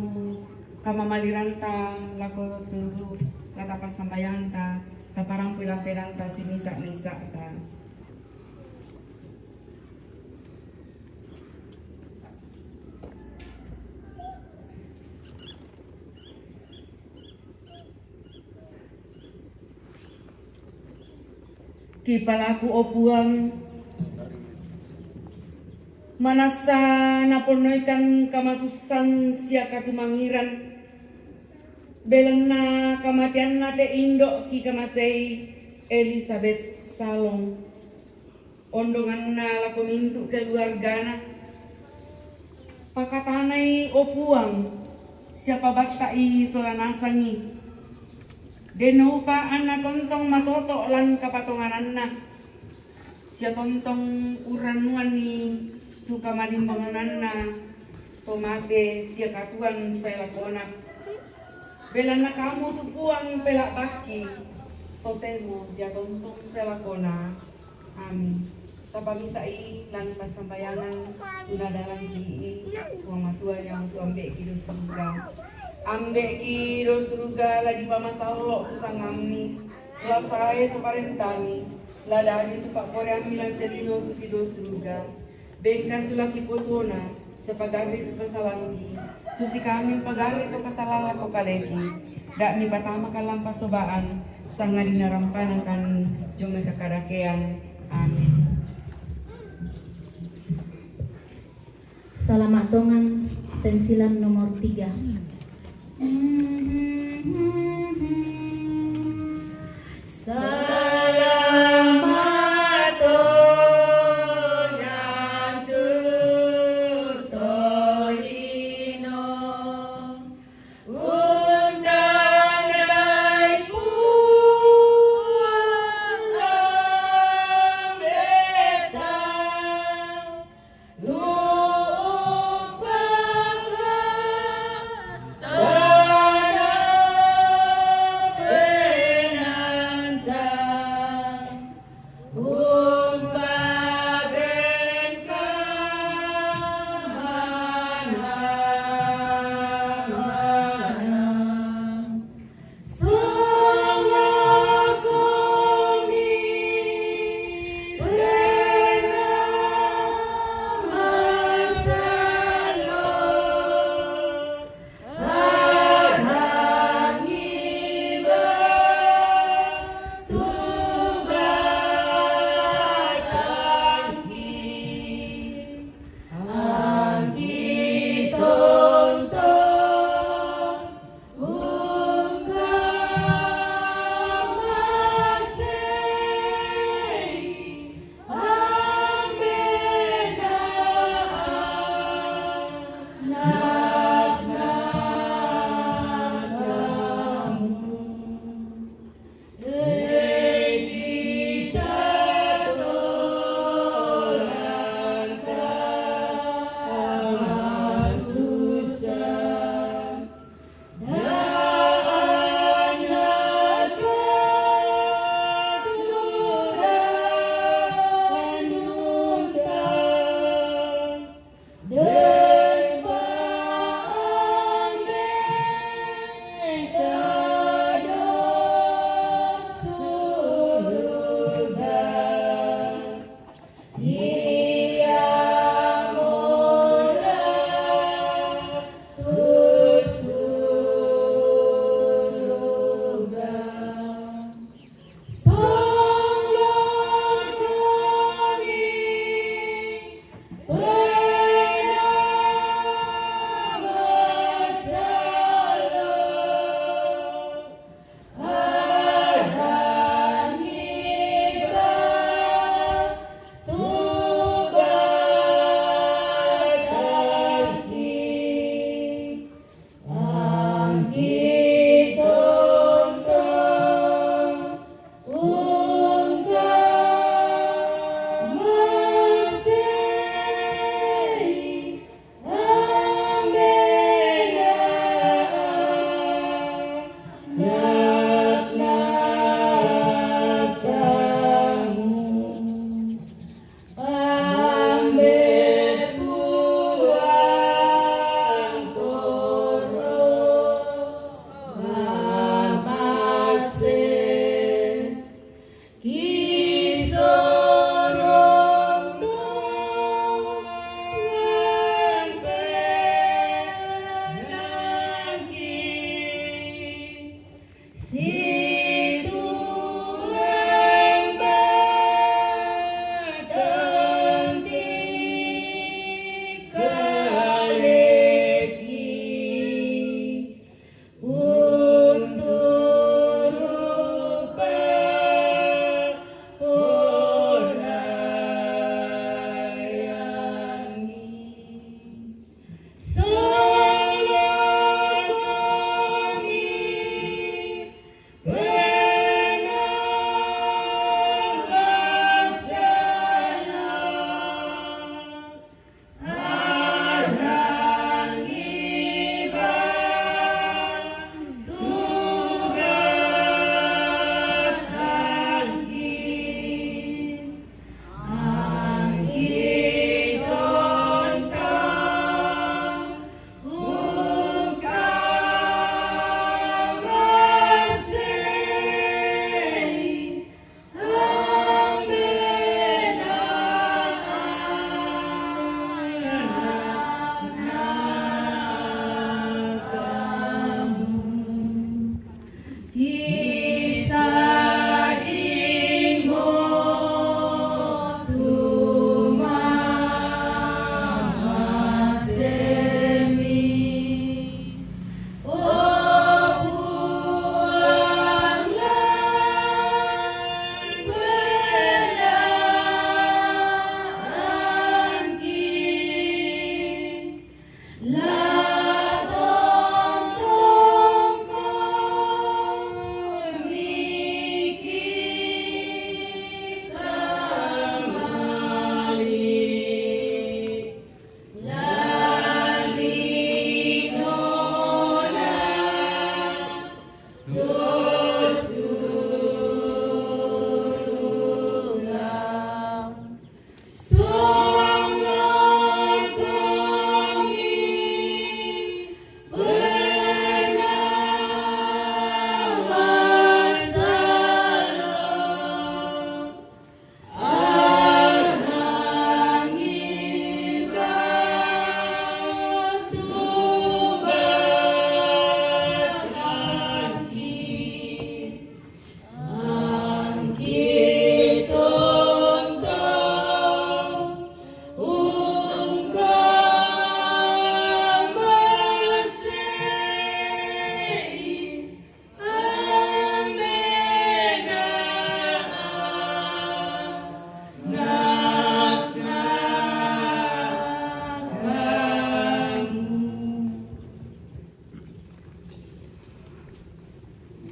kamamaliranta lako turu latapas sambayanta taparang pilang penanta si misa ta. Kipalaku opuang manasa naponoikan kamasusan sia katumangiran belena kamatian nate indo ki kamasei Elizabeth Salong ondongan na lako mintu keluargana pakatanai opuang siapa baktai solanasangi deno pa anna tontong matoto lan kapatongananna sia tontong uranuan ni tu kamalimbangananna tomate sia katuan saya lakona belana kamu tu puang pelak baki totemo sia tontong saya lakona amin tapamisai lan pasambayangan tunadalan ki tuang matua yang tu ambek kido surga ambek kiro surga la di pamasallo tu sangami la sae tu parentami la dari tu pak korean milan telino susido surga bengkan tu laki potona sepagari tu kasalangi susi kami pagari tu kasalala ko kaleki dak mi patama kalam pasobaan sanga dinarampanan kan jome kakarakean amin. Selamat tongan stensilan nomor 3. Da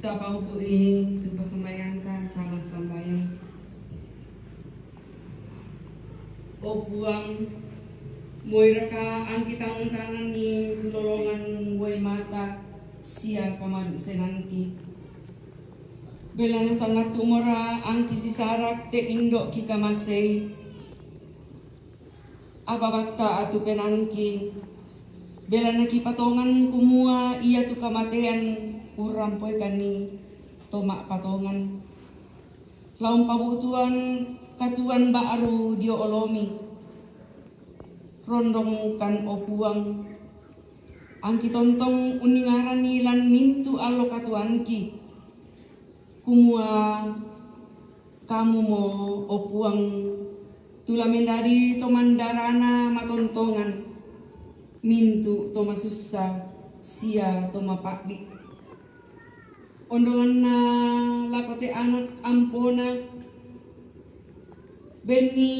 Kita paupuin tu pasambayan ta tama sambayan. O buang moira ka ang kitang tanan ni tulolongan way mata siya kamadu senangki. Bela na sangat tumora ang kisisarak te indo kikamasay. Ababata atu penangki. Bela na kipatongan kumua iya tu kamatean urampoy kani tomak patongan. Laung pabutuan katuan baaru dio olomi. Rondong kan opuang. Ang kitontong uningaran nilan mintu alo katuan ki. Kumua kamu mo opuang tulamen dari tomandarana matontongan. Mintu toma susah sia toma pakdi. Ondongan na lakote anak ampona beni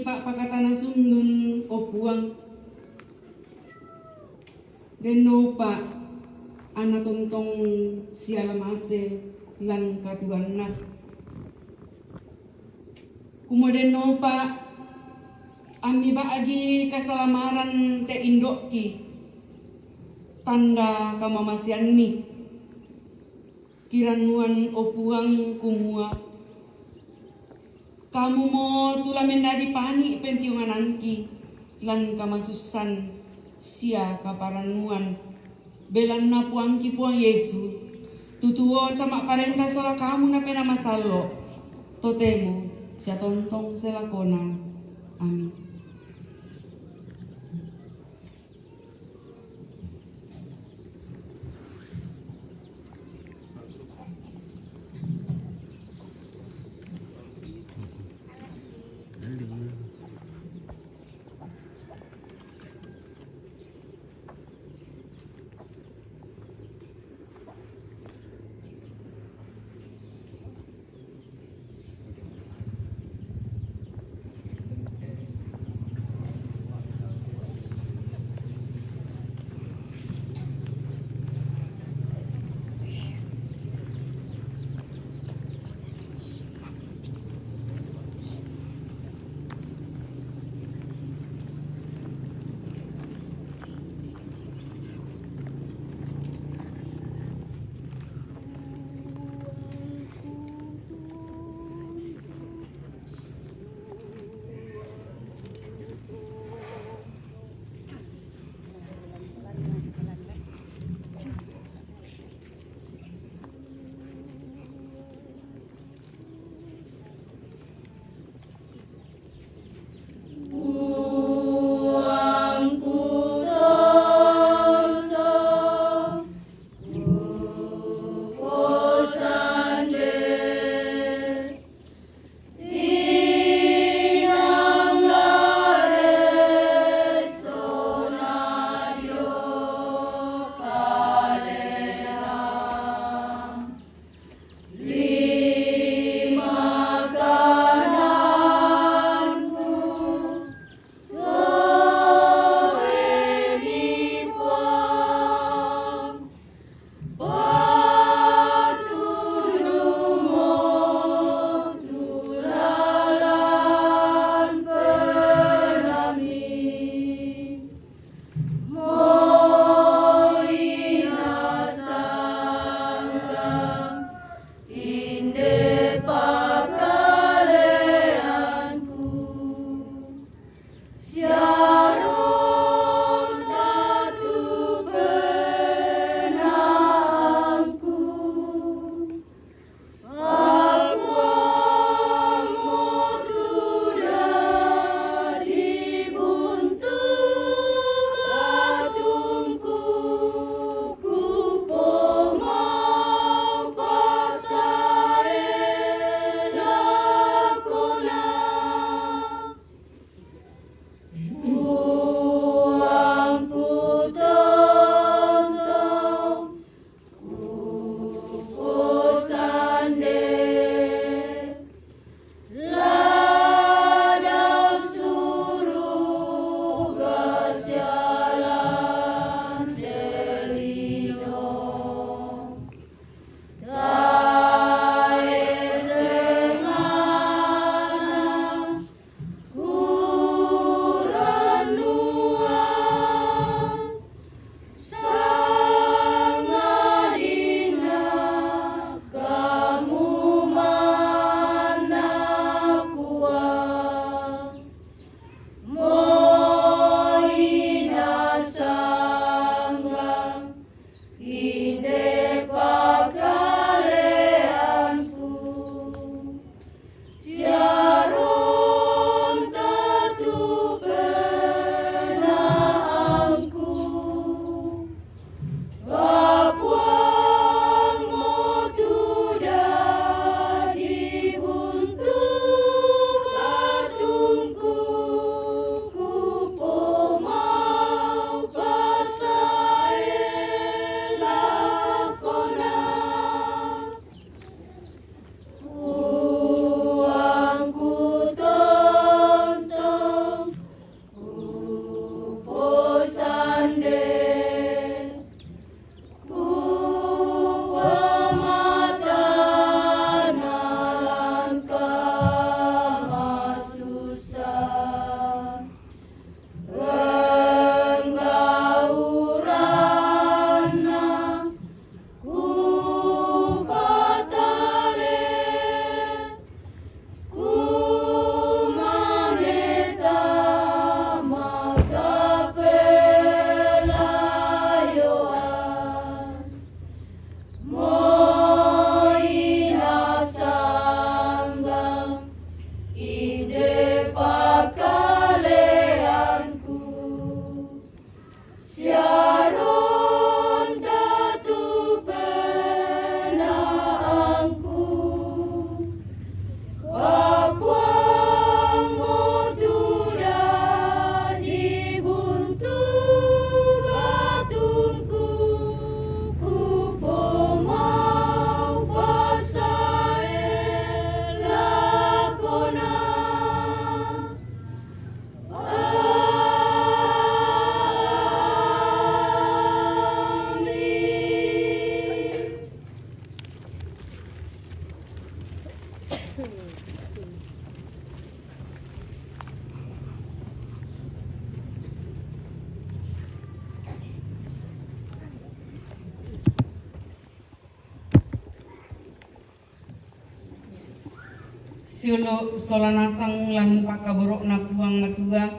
pak pakatana sundun opuang deno pak ana tontong siala mase lan katuanna kumodeno pak ami baagi kasalamaran te indokki tanda kamamasian mi kiranuan opuang kumua kamu mo tulamen dadi pani pentiungananki lan kamasusan sia kaparanuan belan na puangki puang Yesu tutuo sama parenta sola kamu na pena masalo totemo sia tontong selakona amin. Siulo solanasang lan pakaborok na puang matua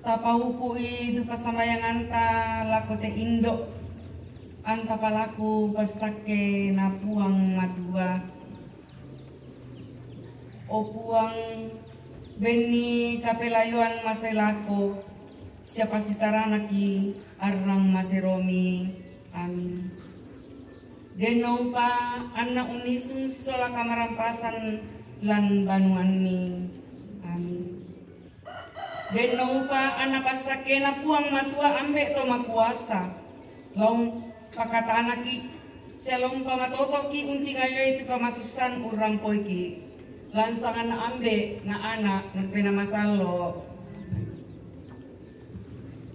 tapahuku itu pasambayang anta lakote indo anta palaku pasake na puang matua o puang beni kapelayuan maselako siapa sitaranaki arang maseromi amin. Deno pa anak unisun sola kamarampasan lan banuan mi amin. Deno pa anak pasake na puang matua ambek to makuasa long pakata anaki selong pamatotoki unting ayo itu pamasusan urang poiki lansangan na ambek na anak nagpena masalo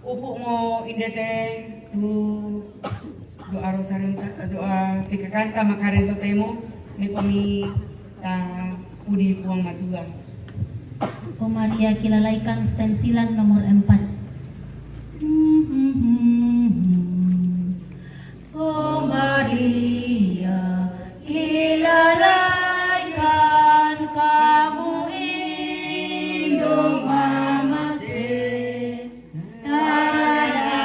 upu mo indete tu doa rosario doa pikakanta makarento temo ni pami ta pudi puang matua. O Maria kilalaikan stensilan nomor 4. O Maria kilalaikan kamu indong mama se tadakan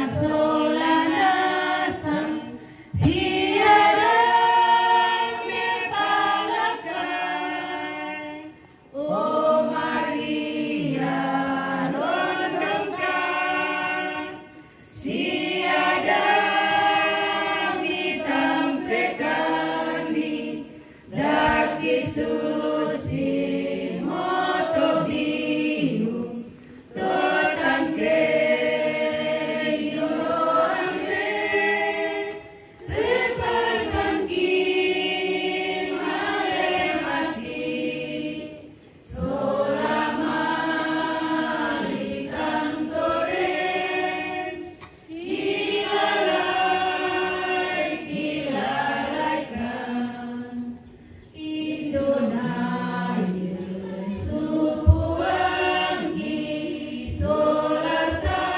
solanasang siara mepalakai. O Maria londongkan siada mitampekani daki susi moto biu totangke yorambe pepasangkin malemati solamali kantoren kilalaikan Indonaya supuangi solasang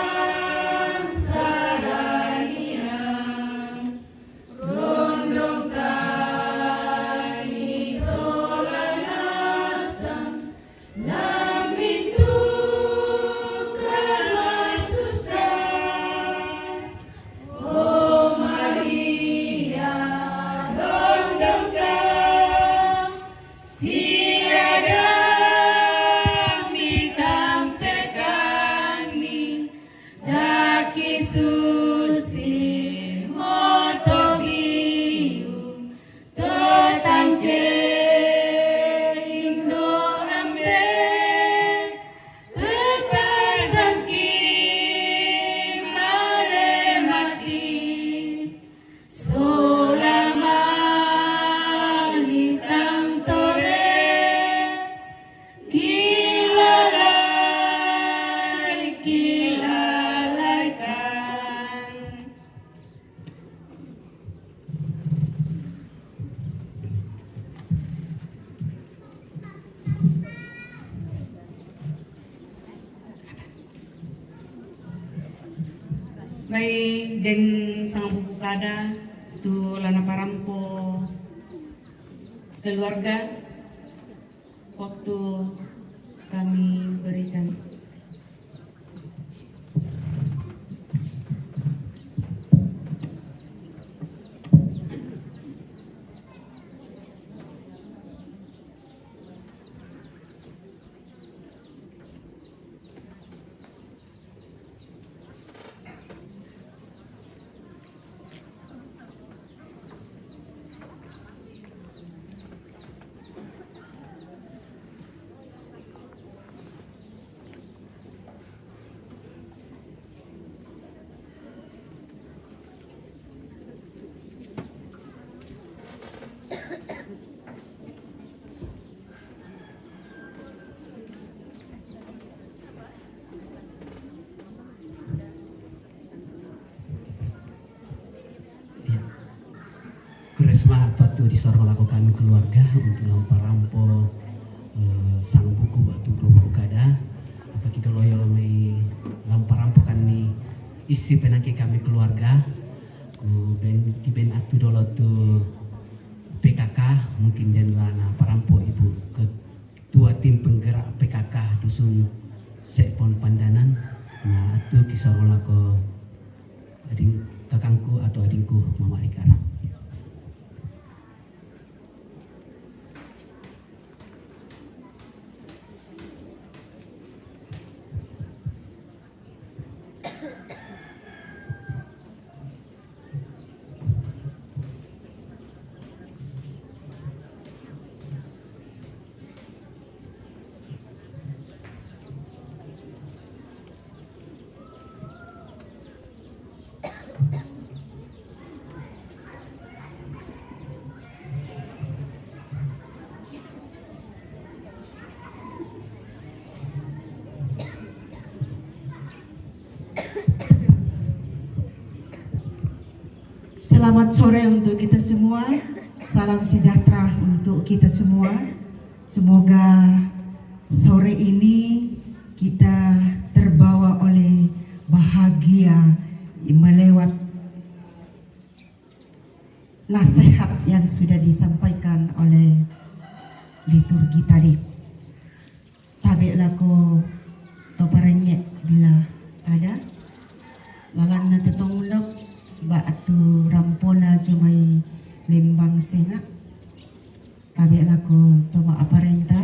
saranian rondongkan solanasang namitu kelasusan. O Maria londongkan siada mitampekani daki susi moto biu totangke indo ambe pepasangki malemati solamali tangtore kilalaikan. May den sang bukada tu lana parampo keluarga waktu kami berikan. Kuresma atau di sorong laku kami keluarga untuk lampa-rampo sang buku batu buku kada apa kita loyal mai lampa-rampo kan ni isi penaki kami keluarga ku ben atu dolo tu PKK mungkin dan lana parampo ibu ketua tim penggerak PKK dusun Sepon Pandanan nah atu kisah lako ading kakangku atau adingku Mama Rika. Selamat sore untuk kita semua. Salam sejahtera untuk kita semua. Semoga sore ini kita terbawa oleh bahagia melewat nasihat yang sudah disampaikan oleh liturgi tadi. Tabe lako toparengnya bila ada lalan na tetongulok batu rampona cumai lembang senga tabi lako toma aparenta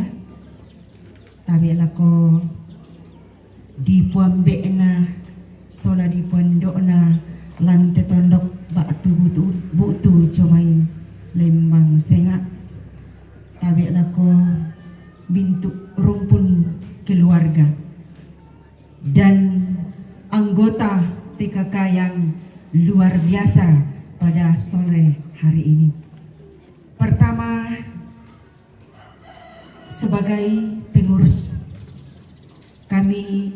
tabi lako di puambe na sola di pondok na lante tondok batu butu cumai lembang senga tabi lako bintu rumpun keluarga dan anggota PKK yang luar biasa pada sore hari ini. Pertama, sebagai pengurus, kami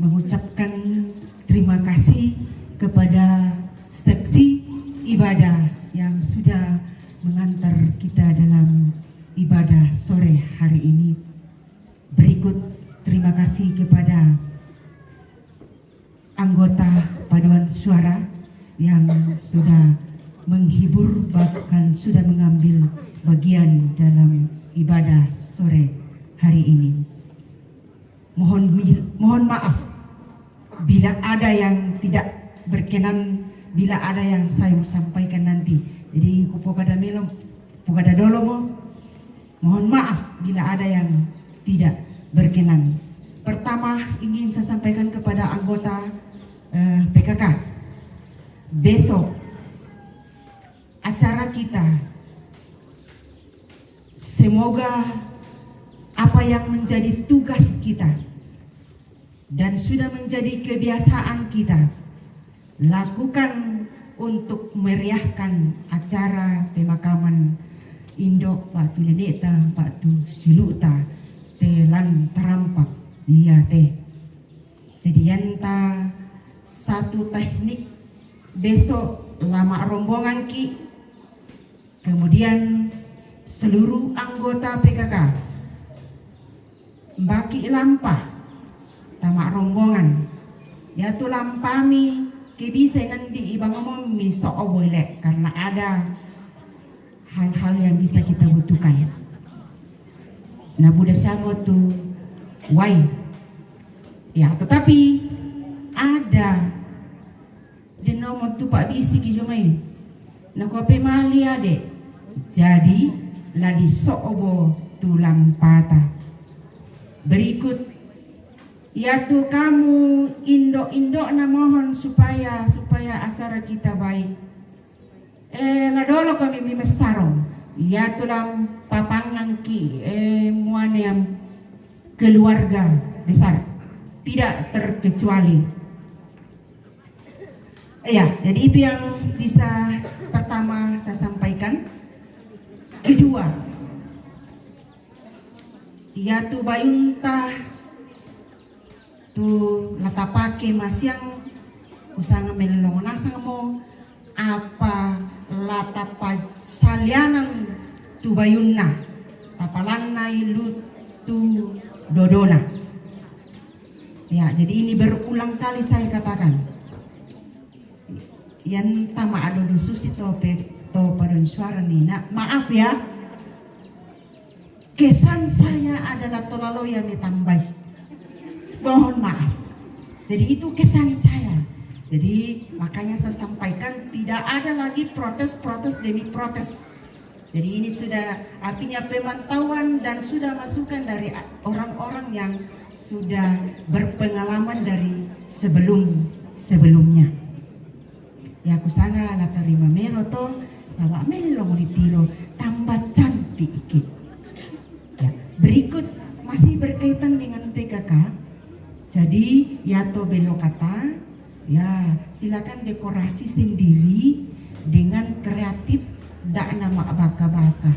mengucapkan terima kasih kepada seksi ibadah yang sudah mengantar kita dalam ibadah sore hari ini. Berikut terima kasih kepada anggota paduan suara yang sudah menghibur bahkan sudah mengambil bagian dalam ibadah sore hari ini. Mohon maaf bila ada yang tidak berkenan, bila ada yang saya sampaikan nanti. Jadi kupokada melo, pokada dolomo. Mohon maaf bila ada yang tidak berkenan. Pertama ingin saya sampaikan kepada anggota PKK. Besok acara kita semoga apa yang menjadi tugas kita dan sudah menjadi kebiasaan kita lakukan untuk meriahkan acara pemakaman Indok Batu Neneta Batu Siluta telan terampak iya teh jadi yanta satu teknik besok lama rombongan ki kemudian seluruh anggota PKK baki lampa tamak rombongan yaitu lampami kebisa nanti ibang ngomong miso boleh karena ada hal-hal yang bisa kita butuhkan nah budak sama tu why ya tetapi ada di nomor tu pak bisi ki jomai na kope mali ade jadi la di soobo tulang patah berikut yaitu kamu indok na mohon supaya acara kita baik la dolo kami mimesarong yaitu lam papangan ki muane yang keluarga besar tidak terkecuali. Ya, jadi itu yang bisa pertama saya sampaikan. Kedua, yaitu bayunta tu latapake masyang usanga melelong nasang mo apa latapa salianan tu bayunna tapalanna ilu tu dodona. Ya, jadi ini berulang kali saya katakan. Yang tama ada dusus itu to padon suara nina. Maaf ya. Kesan saya adalah tolaloya mitambay. Mohon maaf. Jadi itu kesan saya. Jadi makanya saya sampaikan tidak ada lagi protes demi protes. Jadi ini sudah artinya pemantauan dan sudah masukan dari orang-orang yang sudah berpengalaman dari sebelumnya. Ya aku sana la terima melo to salah melo monitiro tambah cantik iki. Ya, berikut masih berkaitan dengan PKK. Jadi ya to belok kata ya silakan dekorasi sendiri dengan kreatif dak nama baka-baka.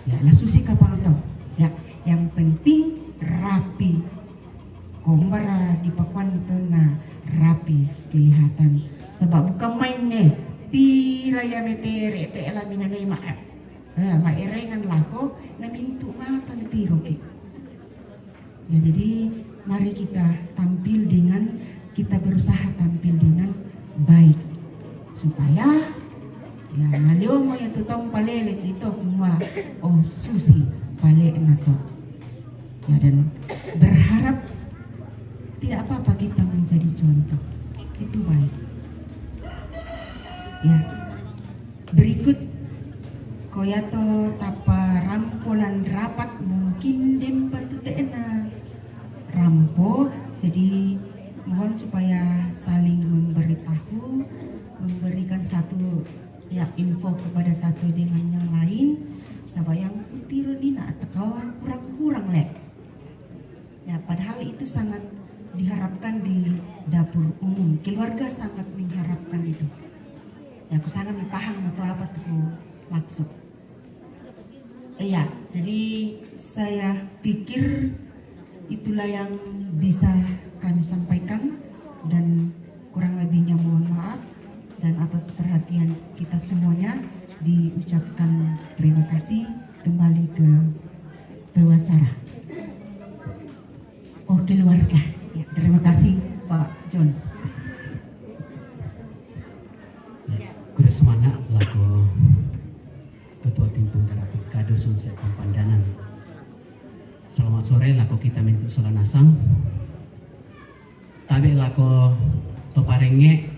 Ya lah susi kapang to. Ya, yang penting rapi. Kombar di pakuan itu rapi kelihatan. Sebab bukan main nih piraya metere te elamina nei ma erengan lako na mintu matan tiro ki. Ya jadi mari kita berusaha tampil dengan baik supaya ya malio mo ya tutong palele ito kuma oh susi pale na to. Ya dan berharap tidak apa-apa kita menjadi contoh. Itu baik. Ya. Berikut koyato tapa rampolan rapat mungkin dempatu teena rampo. Jadi mohon supaya saling memberitahu, memberikan satu ya info kepada satu dengan yang lain. Supaya yang kutiru dina atau kurang-kurang lek. Ya padahal itu sangat diharapkan di dapur umum. Keluarga sangat mengharapkan itu. Ya aku sangat paham atau apa tuh maksud. Iya, jadi saya pikir itulah yang bisa kami sampaikan dan kurang lebihnya mohon maaf dan atas perhatian kita semuanya diucapkan terima kasih. Kembali ke pewawancara. Oh keluarga. Ya, terima kasih Pak John. Kuda semangat laku Ketua Tim Penggerak Pilkada Sunset Pandangan. Selamat sore laku kita mintu solanasang. Tabe laku toparenge.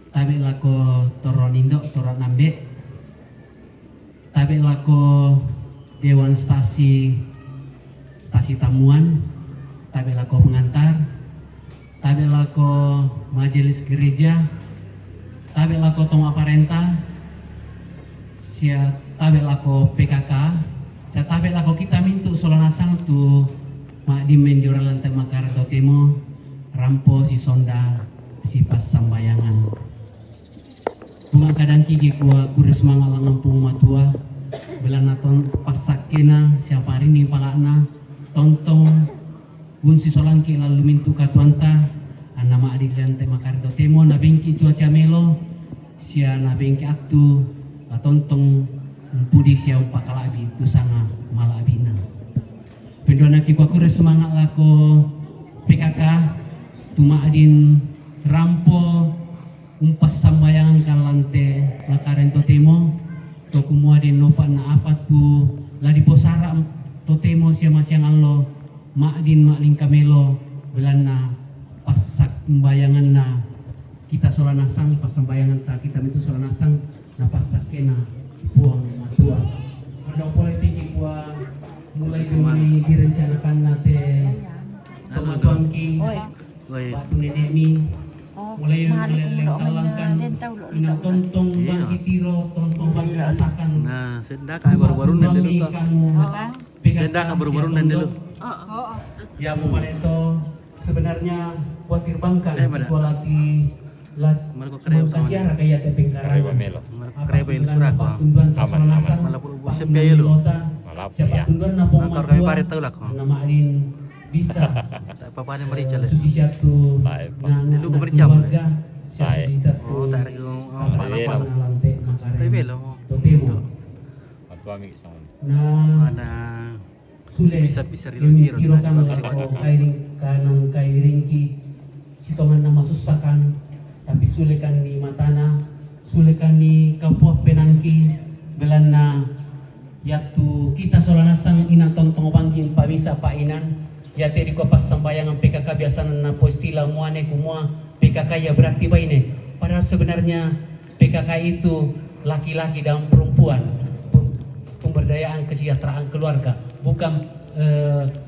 Tabe laku toronindo toronambe. Tabe laku Dewan Stasi Tamuan. Tabe laku pengantar. Tabe laku Majelis Gereja. Tabe lako tong aparenta, sia tabe lako PKK, sia tabe lako kita mintu solanasang tu mak di menjora lantai makar do temo rampo si sonda si pas sambayangan. Bunga kadang kiki kuah kuris mangalang ngampung matua, belana ton pasakena siapa hari ni palakna tontong bun si solangki lalu mintu katuanta. Nama adik lantai makar do temo na bengki cuaca melo. Sia na bengki aktu tontong pudi sia upakalabi tu sanga malabina. Pendona ki kuakure semangat lako PKK tuma adin rampo umpas sambayang kalante lakaren to temo to kumua adin nopa na apa tu ladi posara to temo sia masyang allo ma adin ma lingkamelo belana pasak membayangan na kita solanasang pas sembayangan tak kita itu solanasang na pasak kena buang matua. Ada politik gua mulai direncanakan nate tomatuangki batu nenemi mulai melengkalangkan ina tontong bagi tiro tontong bagi rasakan. Nah sendak baru-baru dan dulu sendak baru-baru dan dulu. Ya mau itu sebenarnya buat terbangkan kualiti kasiara kayak tepeng karangan Kreba ini surat kok. Malah siap gaya lu. Siapa tunduan napong matua nama adin bisa papanya merica lah. susi satu Dulu ke merica. Sita Oh, tu tarik yung pasal lantai Tapi nakare. belum. Topemo. Na Ada sulit bisa rilong-rilong. irokan ako kairing kanang kairing ki sitongan na masusakan tapi sulikan ni matana sulikan ni kapwa penangki belan na yatu kita solanasang inantong tongopangkin pamisa painan yate di kuapas sambayangan PKK biasa na postila muane kumua PKK ya berarti ba ini padahal sebenarnya PKK itu laki-laki dan perempuan pemberdayaan kesejahteraan keluarga bukan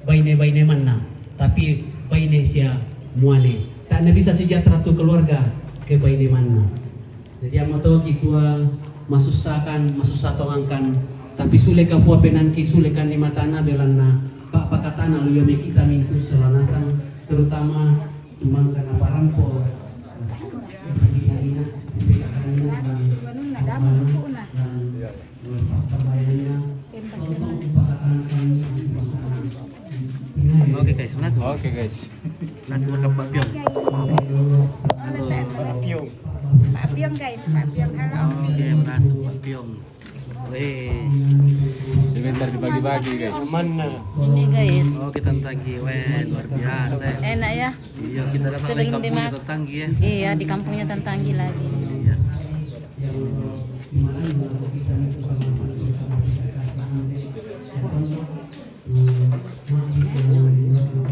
baine mana tapi baine sia muane tak bisa sejahtera tu keluarga ke baine mana jadi amato kita masusakan masusatongangkan tapi sule kapua penangki sule kan ni matana belana pak pakatana lu yame kita mintu selanasan terutama tumangkan parampo Oke guys, langsung. Oke guys. Langsung ke Pak Piong. Pak Piong guys, Pak Piong halo. Oke, langsung Pak Piong. Weh. Sebentar dibagi-bagi guys. Mana? Ini guys. Oh, kita tanggi, weh, luar biasa. Enak ya? Iya, kita datang dari Sebelum kampung dimakan. kita tanggi ya. Iya, di kampungnya Tantanggi lagi. Iya.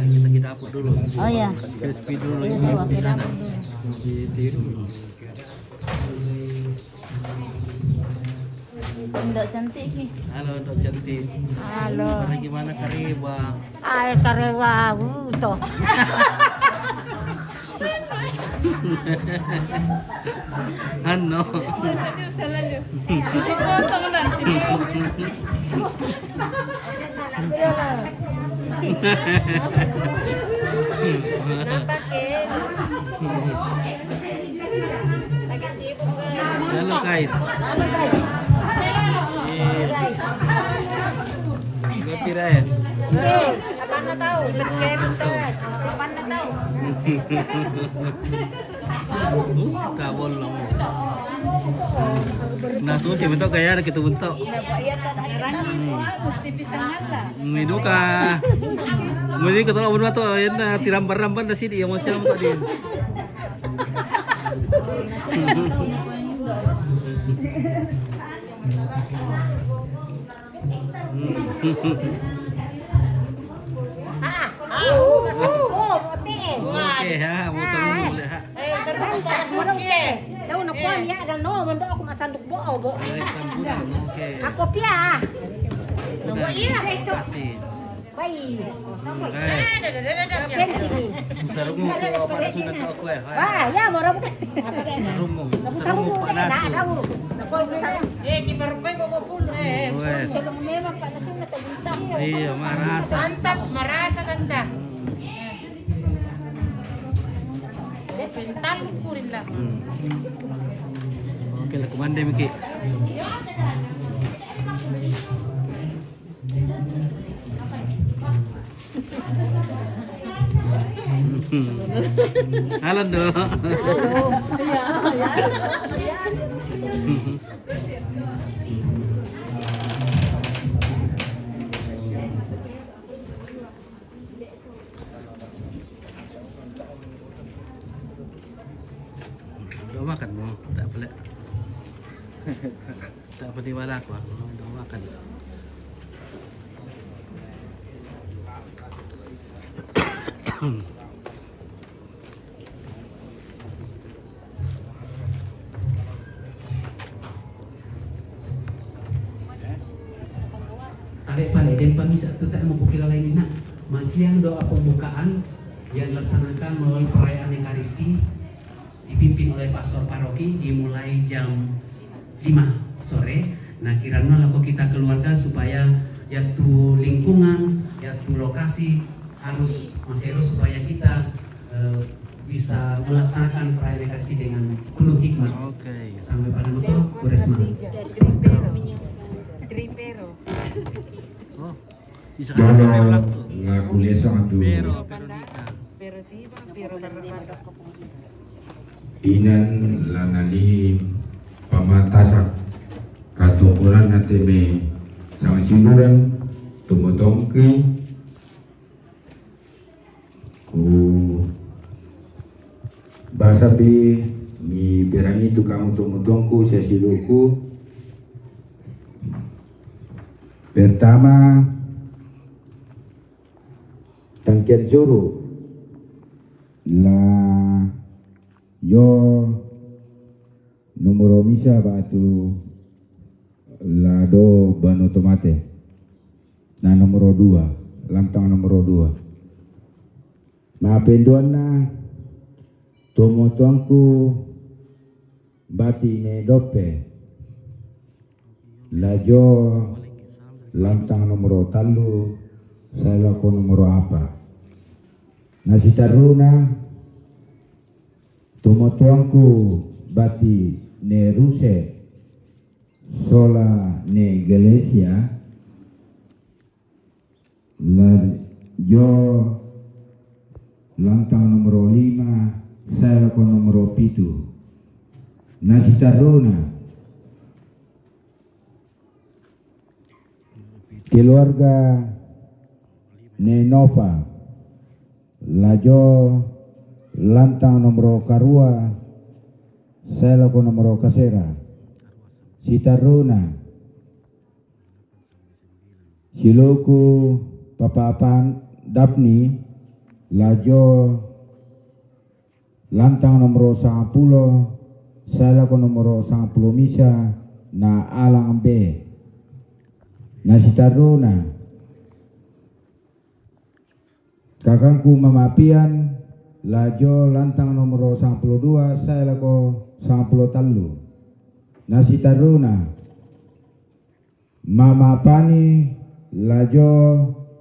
Kita ke dapur dulu. Oh ya. Crispy dulu Iya, ini bawa di ke sana. dapur dulu. Ndok cantik ki. Halo, Dok Cantik. Halo. Mana gimana Kariba? Ay karewa to. Ano? Lagi sibuk guys. Halo guys. Halo guys. Gue pirain. Kapan na tahu? Berkementas. Kapan na tahu? Kabol lang. Naso si bentuk kaya kita bentuk. Ngidu ka. Muli ka tolong berdua tuh yan na tirambar-rambar na sini yang masih am tadi. Oke ha, mau seru boleh ha. Daw na ko ya dan no mando ako masandok bo. Oke. Ako pia. Udah, kasih. Bai. Oke. Sarungu ko para sunat ako eh. Wah, ya mo ra mo. Sarungu. Sarungu pa naso. Wes. Iya, marasa. Mantap, marasa tanda. Pental kurin lang. Oke, lah kumande Miki. Halo, Dok. Udah makan mau? Tak boleh. Tak apa diwala aku. Udah makan. Tarik pale dan pamisa tu tak mau kira lain nak. Masih yang doa pembukaan yang dilaksanakan melalui perayaan Ekaristi dipimpin oleh pastor paroki dimulai jam 5 sore. Nah, kiranya laku kita keluarga supaya yaitu lingkungan, yaitu lokasi harus masero supaya kita bisa melaksanakan perayaan Ekaristi dengan penuh hikmat. Oke. Sampai pada nutup Kuresma. Tripero. Oh. Bisa kan ulang tuh. La culesa tu Pero Veronica. Pero tiba, pero inan lanani pamatasak katukuran nateme sang sinuran tumutongki ku basabi ni berang itu kamu tumutongku sesiluku pertama tangkian juru la yo numero misa batu la do bano tomate na nomor 2 lantang nomor 2 ma penduan na tomo tuangku bati ne dope la jo lantang nomor 3 saya ko nomor apa nasi taruna tomo tuangku bati ne ruse sola ne galesia la yo lantang nomor 5 saya ko nomor 7 nasi taruna keluarga ne Nova lajo lantang nomor karua saya ko nomor kasera sitaruna siloku papapan Dapni lajo lantang nomor 10 saya ko nomor 10 misa na alang B na sitaruna kakangku mamapian lajo lantang nomor 12 saya ko 10 talu nasi taruna mama pani lajo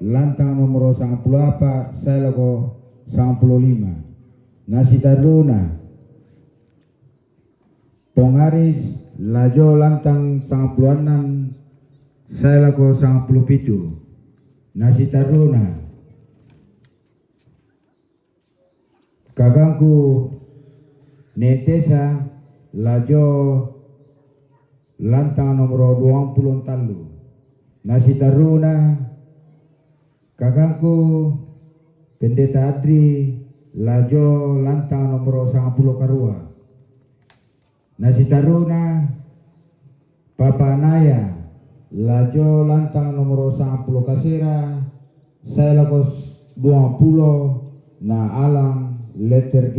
lantang nomor 10 apa saya ko 15 nasi taruna pongaris lajo lantang 10 saya ko 17 nasi taruna kakangku netesa lajo lantang nomor 20 talu nasi taruna kakangku pendeta Adri lajo lantang nomor 10 karua nasi taruna Papa Naya lajo lantang nomor 10 kasera saya lakos 20 na alang letter G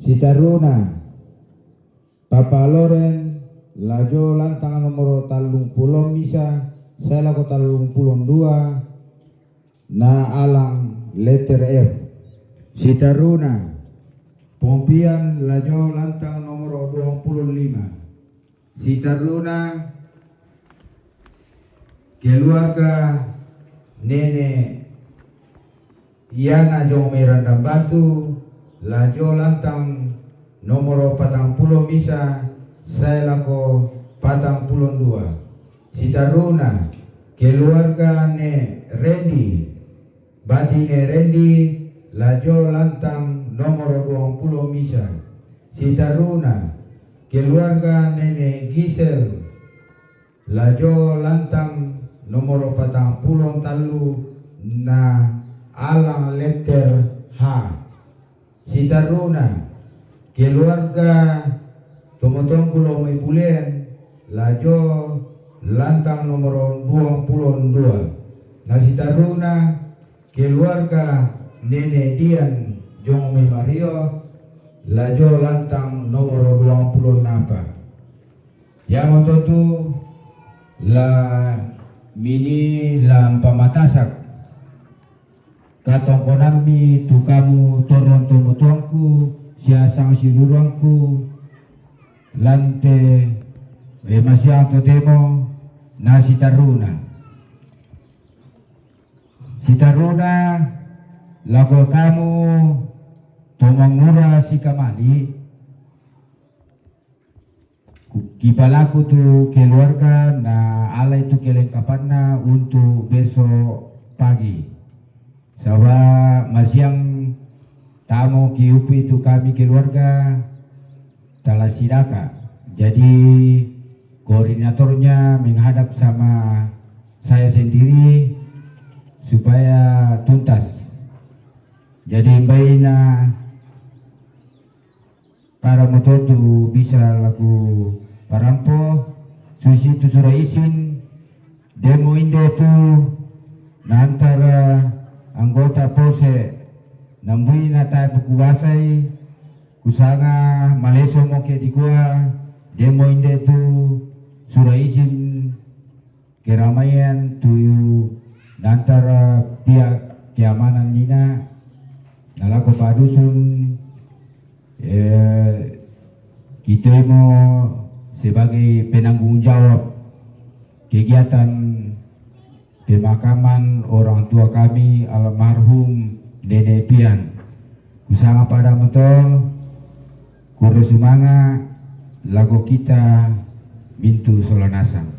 sitaruna Papa Loren lajo lantang nomor 30 misa saya lako 32 na alang letter F sitaruna Pompian lajo lantang nomor 25 sitaruna keluarga Nene Yana Jong Merandam Batu lajo lantang nomor 40 misa saya lako 42 sitaruna keluarga ne Rendi bati ne Rendi lajo lantang nomor 20 misa sitaruna keluarga nene Gisel lajo lantang nomor 40 talu na alang letter H sitaruna keluarga Tomotongkulo may pulen lajo lantang nomor 22 na sitaruna keluarga Nene Dian Jong may Mario lajo lantang nomor 20 napa yang tu la mini lam pamatasak katong konami tu kamu toron tomotuangku siasang sinurangku lante masyang totemo na sitaruna lago kamu tomangura si kamali kipalaku tu keluarga na ala itu kelengkapan na untuk besok pagi sawa masyang tamu kiupi itu kami keluarga Talasidaka. Jadi koordinatornya menghadap sama saya sendiri supaya tuntas. Jadi baina para mototu bisa laku parampo susi itu surah izin demo inde itu antara anggota polsek nambui nata bukuwasai kusanga maleso moke dikua demo inde itu surah izin keramaian tuyu antara pihak keamanan nina nalako padusun kita mau sebagai penanggung jawab kegiatan pemakaman orang tua kami almarhum Nenek Pian. Usanga pada moto kuro sumanga lagu kita Mintu Solanasang.